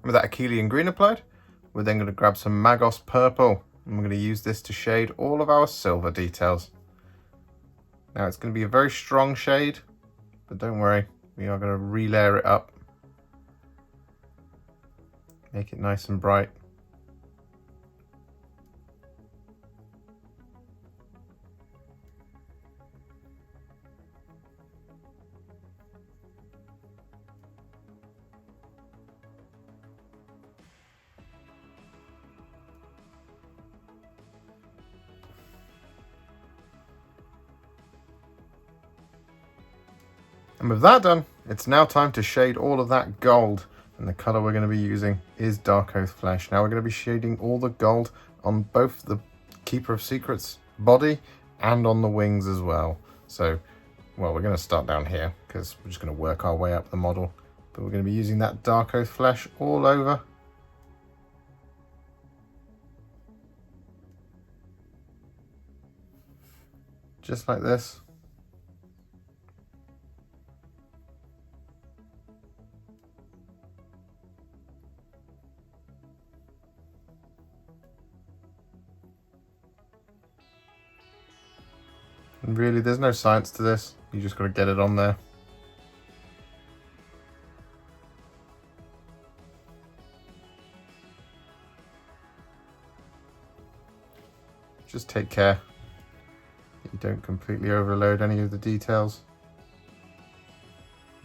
With that Akhelian Green applied, we're then going to grab some Magos Purple, and we're going to use this to shade all of our silver details. Now it's going to be a very strong shade, but don't worry, we are going to relayer it up. Make it nice and bright. And with that done, it's now time to shade all of that gold. And the colour we're going to be using is Darkoath Flesh. Now we're going to be shading all the gold on both the Keeper of Secrets body and on the wings as well. So, well, we're going to start down here because we're just going to work our way up the model. But we're going to be using that Darkoath Flesh all over. Just like this. And really, there's no science to this. You just got to get it on there. Just take care that you don't completely overload any of the details.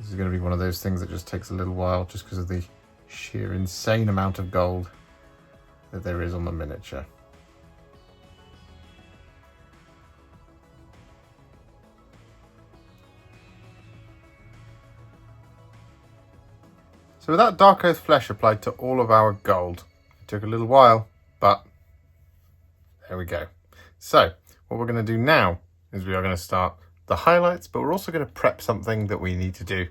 This is going to be one of those things that just takes a little while just because of the sheer insane amount of gold that there is on the miniature. So with that Darkoath Flesh applied to all of our gold, it took a little while, but there we go. So what we're going to do now is we are going to start the highlights, but we're also going to prep something that we need to do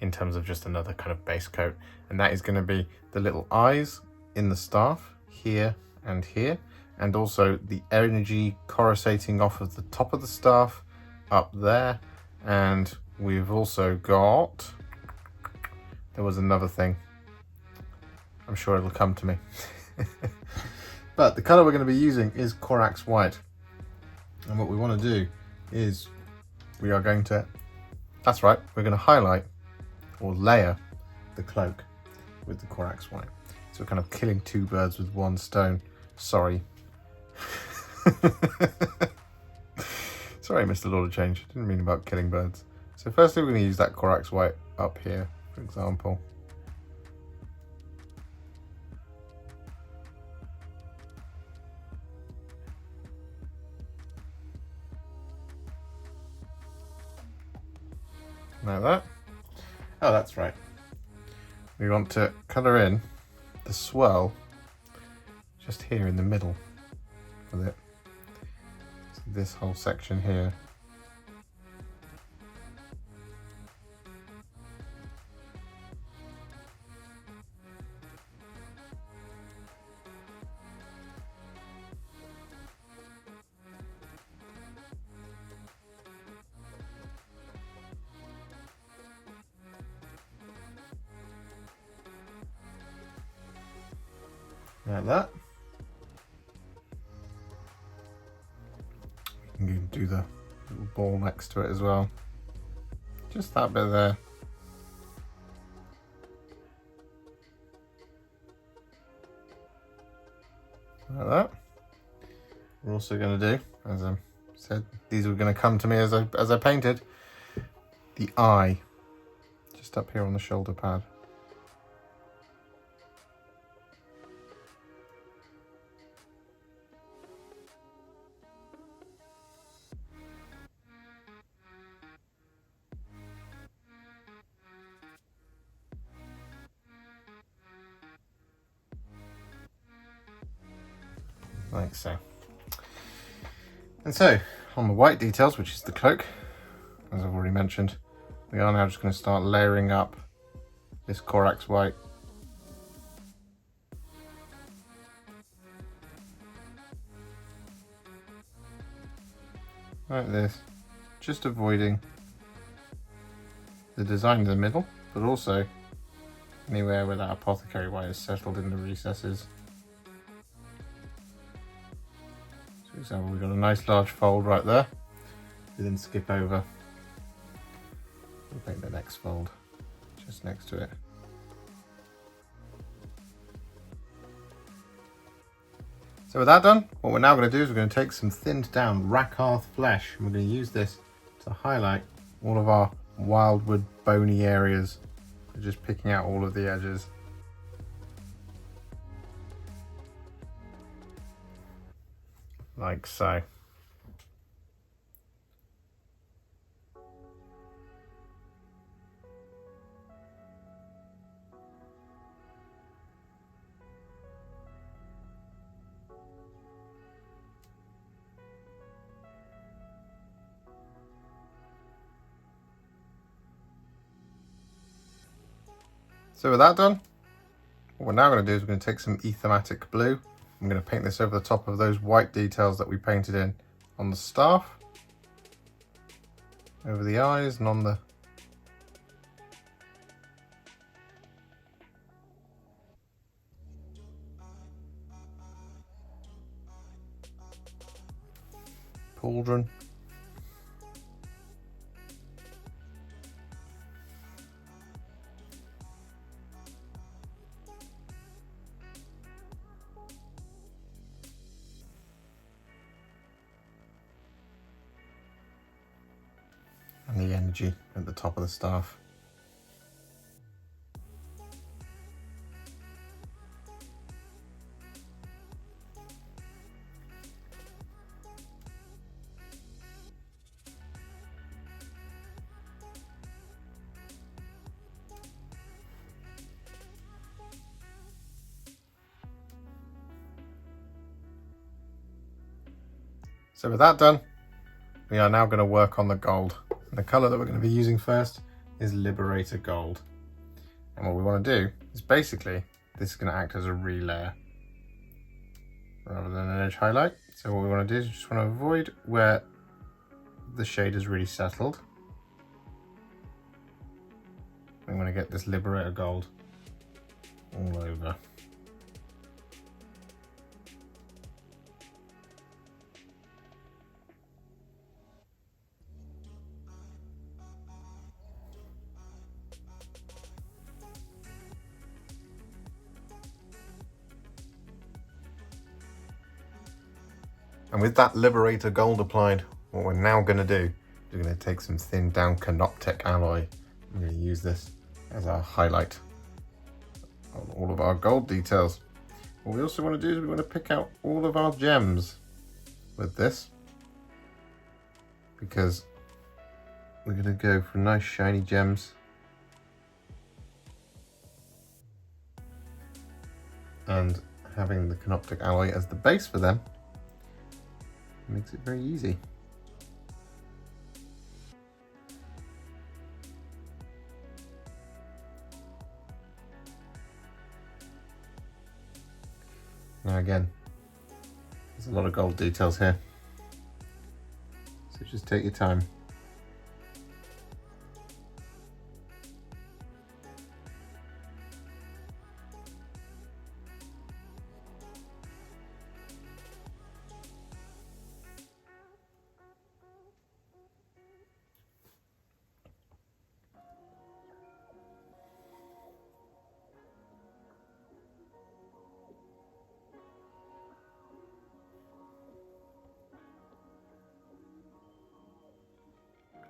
in terms of just another kind of base coat. And that is going to be the little eyes in the staff here, and also the energy coruscating off of the top of the staff up there. And we've also got... There was another thing. I'm sure it'll come to me. But the colour we're going to be using is Corax White. And what we want to do is we are going to... That's right, we're going to highlight or layer the cloak with the Corax White. So we're kind of killing two birds with one stone. Sorry. Sorry, Mr. Lord of Change. Didn't mean about killing birds. So firstly, we're going to use that Corax White up here, for example. Like that. Oh, that's right. We want to colour in the swirl just here in the middle with it. So this whole section here. Like that. You can do the little ball next to it as well. Just that bit there. Like that. We're also going to do, as I said, these were going to come to me as I painted, the eye, just up here on the shoulder pad. Like so. And so, on the white details, which is the cloak, as I've already mentioned, we are now just going to start layering up this Corax White. Like this, just avoiding the design in the middle, but also anywhere where that Apothecary White is settled in the recesses. So for example, we've got a nice large fold right there. We then skip over, we'll paint the next fold just next to it. So with that done, what we're now going to do is we're going to take some thinned down Rakarth Flesh, and we're going to use this to highlight all of our Wyldwood bony areas. We're just picking out all of the edges. Like so. So with that done, what we're now going to do is we're going to take some Aethermatic Blue. I'm going to paint this over the top of those white details that we painted in on the staff, over the eyes and on the pauldron. And the energy at the top of the staff. So with that done, we are now going to work on the gold. And the colour that we're going to be using first is Liberator Gold. And what we want to do is basically, this is going to act as a relayer rather than an edge highlight. So what we want to do is just want to avoid where the shade is really settled. I'm going to get this Liberator Gold all over. And with that Liberator Gold applied, what we're now going to do is we're going to take some thinned down Canoptek Alloy. I'm going to use this as our highlight on all of our gold details. What we also want to do is we want to pick out all of our gems with this, because we're going to go for nice shiny gems. And having the Canoptek Alloy as the base for them makes it very easy. Now again, there's a lot of gold details here, so just take your time.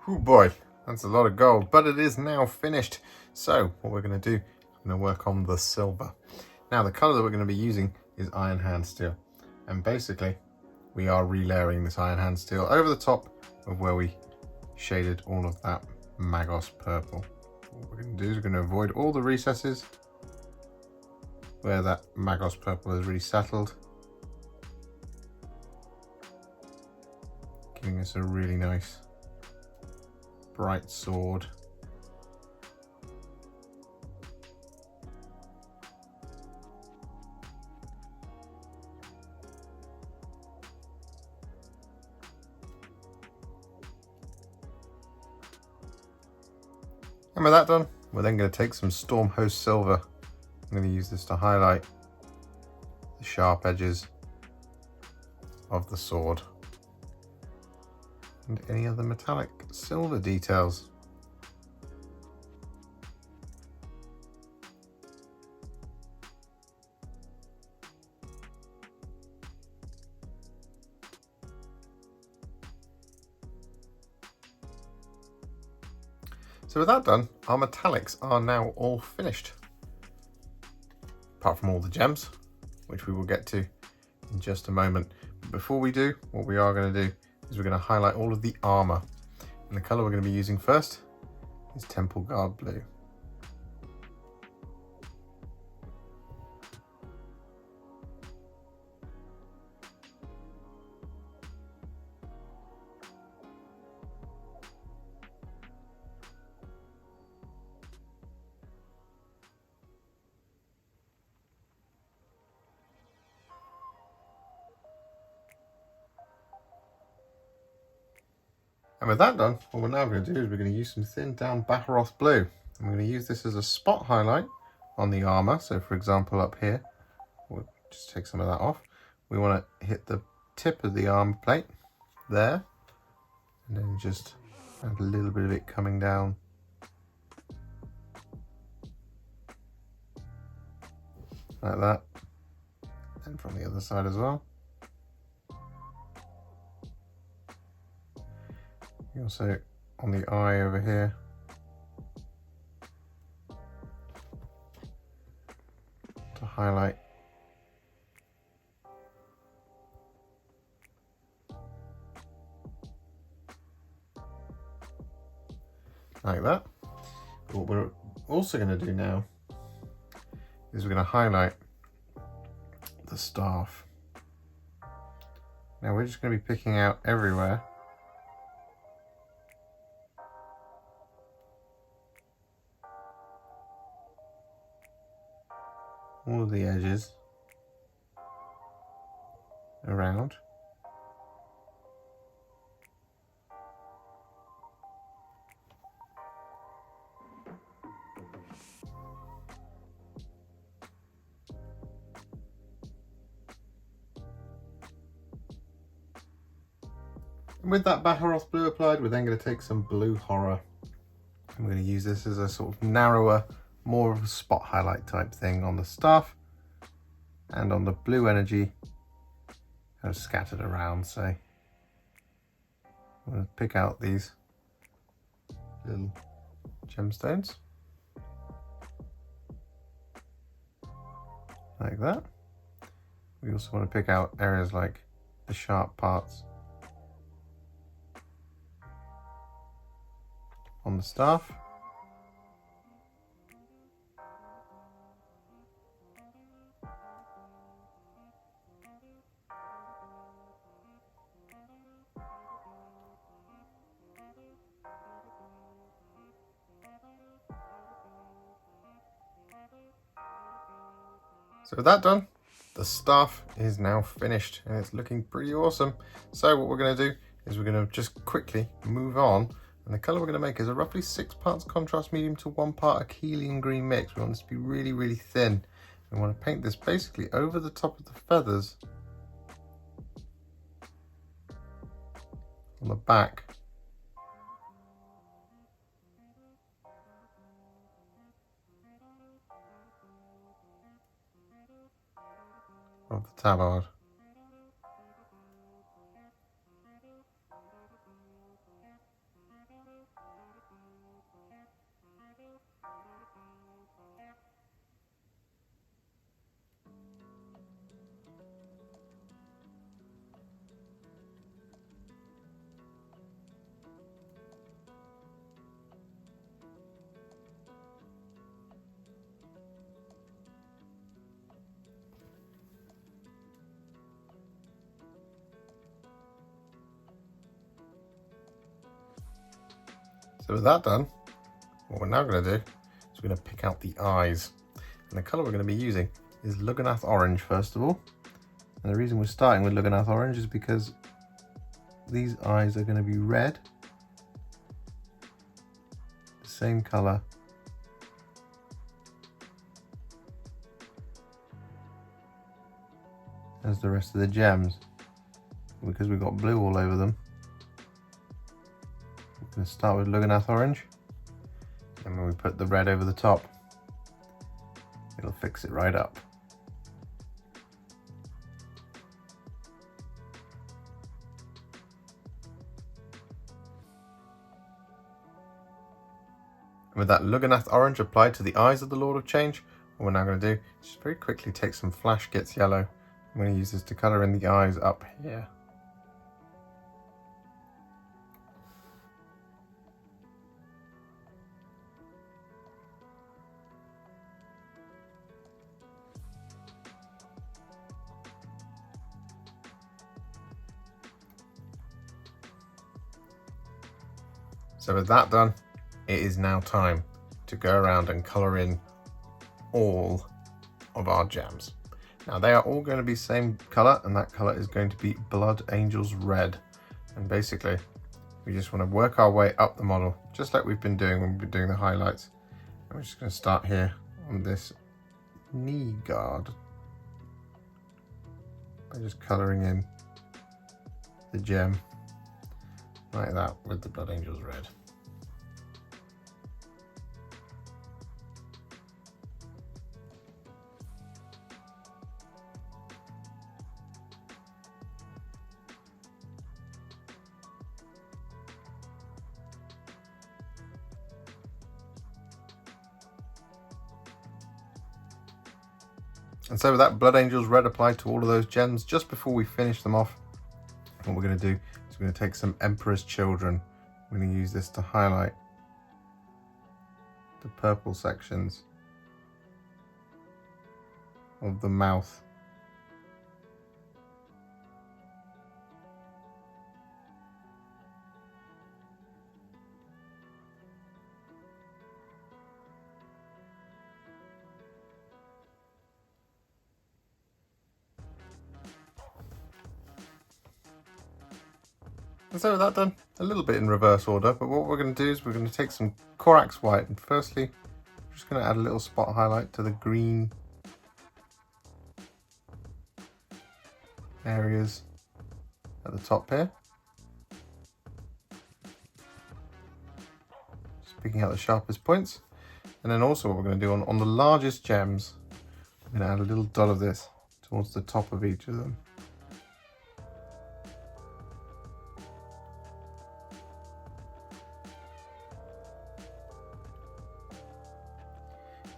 Oh boy, that's a lot of gold, but it is now finished. So what we're going to do is we're going to work on the silver. Now the colour that we're going to be using is Iron Hand Steel, and basically we are relayering this Iron Hand Steel over the top of where we shaded all of that Magos Purple. What we're going to do is we're going to avoid all the recesses where that Magos Purple is really settled, giving us a really nice bright sword. And with that done, we're then going to take some Stormhost Silver I'm going to use this to highlight the sharp edges of the sword and any other metallic silver details. So with that done, our metallics are now all finished. Apart from all the gems, which we will get to in just a moment. But before we do, what we are going to do is we're going to highlight all of the armour. And the colour we're going to be using first is Calgar Blue. And with that done, what we're now going to do is we're going to use some thinned down Baharroth Blue. I'm going to use this as a spot highlight on the armour. So for example up here, we'll just take some of that off. We want to hit the tip of the armour plate there, and then just add a little bit of it coming down like that, and from the other side as well. Also on the eye over here, to highlight like that. But what we're also going to do now is we're going to highlight the staff. Now we're just going to be picking out everywhere all of the edges around. And with that Baharroth Blue applied, we're then going to take some Blue Horror. I'm going to use this as a sort of narrower, more of a spot highlight type thing on the staff and on the blue energy kind of scattered around. So I'm going to pick out these little gemstones like that. We also want to pick out areas like the sharp parts on the staff. So with that done, the staff is now finished and it's looking pretty awesome. So what we're going to do is we're going to just quickly move on, and the colour we're going to make is a roughly 6 parts contrast medium to 1 part Akhelian Green mix. We want this to be really, really thin. We want to paint this basically over the top of the feathers on the back of the tabard. So with that done, what we're now going to do is we're going to pick out the eyes. And the colour we're going to be using is Lugganath Orange first of all. And the reason we're starting with Lugganath Orange is because these eyes are going to be red, the same colour as the rest of the gems. Because we've got blue all over them, we're going to start with Lugganath Orange, and when we put the red over the top, it'll fix it right up. And with that Lugganath Orange applied to the eyes of the Lord of Change, what we're now going to do is just very quickly take some Flash Gitz Yellow. I'm going to use this to colour in the eyes up here. So with that done, it is now time to go around and colour in all of our gems. Now they are all going to be same colour, and that colour is going to be Blood Angels Red. And basically, we just want to work our way up the model, just like we've been doing when we've been doing the highlights. And we're just going to start here on this knee guard by just colouring in the gem like that with the Blood Angels Red. And so with that Blood Angels Red applied to all of those gems, just before we finish them off, what we're going to do is we're going to take some Emperor's Children. We're going to use this to highlight the purple sections of the mouth. And so with that done, a little bit in reverse order, but what we're going to do is we're going to take some Corax White, and firstly, I'm just going to add a little spot highlight to the green areas at the top here. Just picking out the sharpest points. And then also what we're going to do on the largest gems, I'm going to add a little dot of this towards the top of each of them.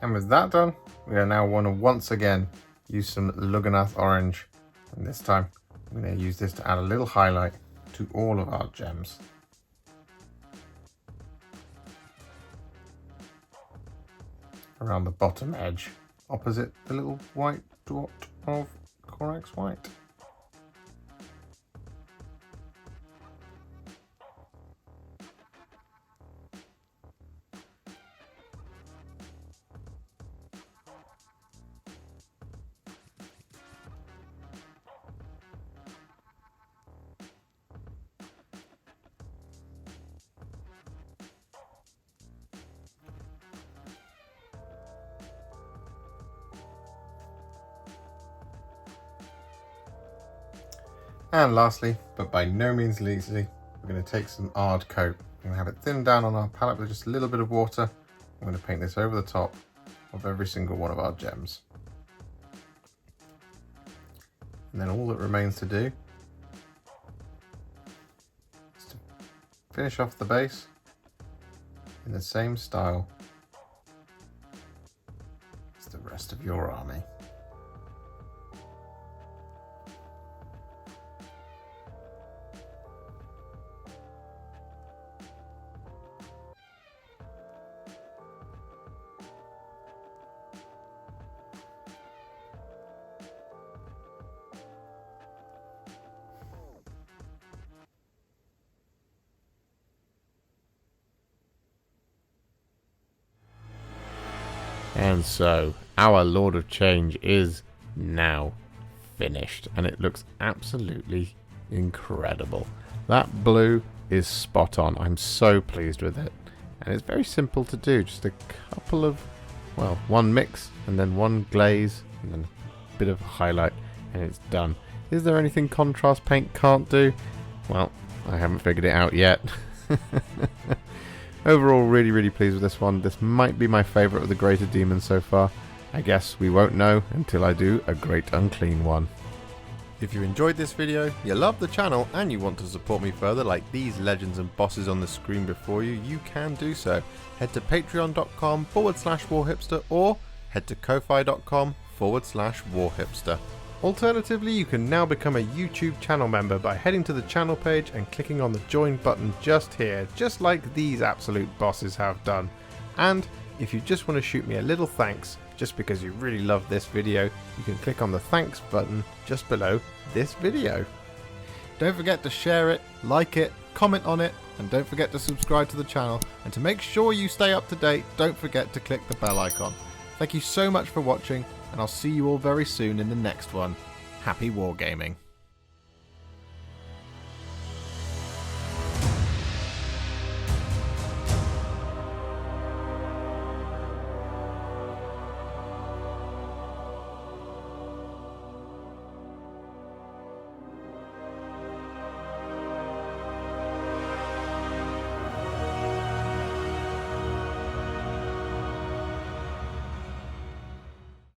And with that done, we are now want to once again use some Lugganath Orange. And this time, I'm going to use this to add a little highlight to all of our gems. Around the bottom edge, opposite the little white dot of Corax White. And lastly, but by no means leastly, we're going to take some Ardcoat. We're going to have it thinned down on our palette with just a little bit of water. I'm going to paint this over the top of every single one of our gems. And then all that remains to do is to finish off the base in the same style as the rest of your army. And so, our Lord of Change is now finished, and it looks absolutely incredible. That blue is spot on. I'm so pleased with it. And it's very simple to do, just a couple of, well, one mix, and then one glaze, and then a bit of highlight, and it's done. Is there anything contrast paint can't do? Well, I haven't figured it out yet. Overall, really pleased with this one. This might be my favourite of the Greater Demons so far. I guess we won't know until I do a Great Unclean one. If you enjoyed this video, you love the channel, and you want to support me further like these legends and bosses on the screen before you, you can do so. Head to patreon.com/warhipster or head to ko-fi.com/warhipster. Alternatively, you can now become a YouTube channel member by heading to the channel page and clicking on the join button just here, just like these absolute bosses have done. And if you just want to shoot me a little thanks, just because you really love this video, you can click on the thanks button just below this video. Don't forget to share it, like it, comment on it, and don't forget to subscribe to the channel. And to make sure you stay up to date, don't forget to click the bell icon. Thank you so much for watching, and I'll see you all very soon in the next one. Happy wargaming.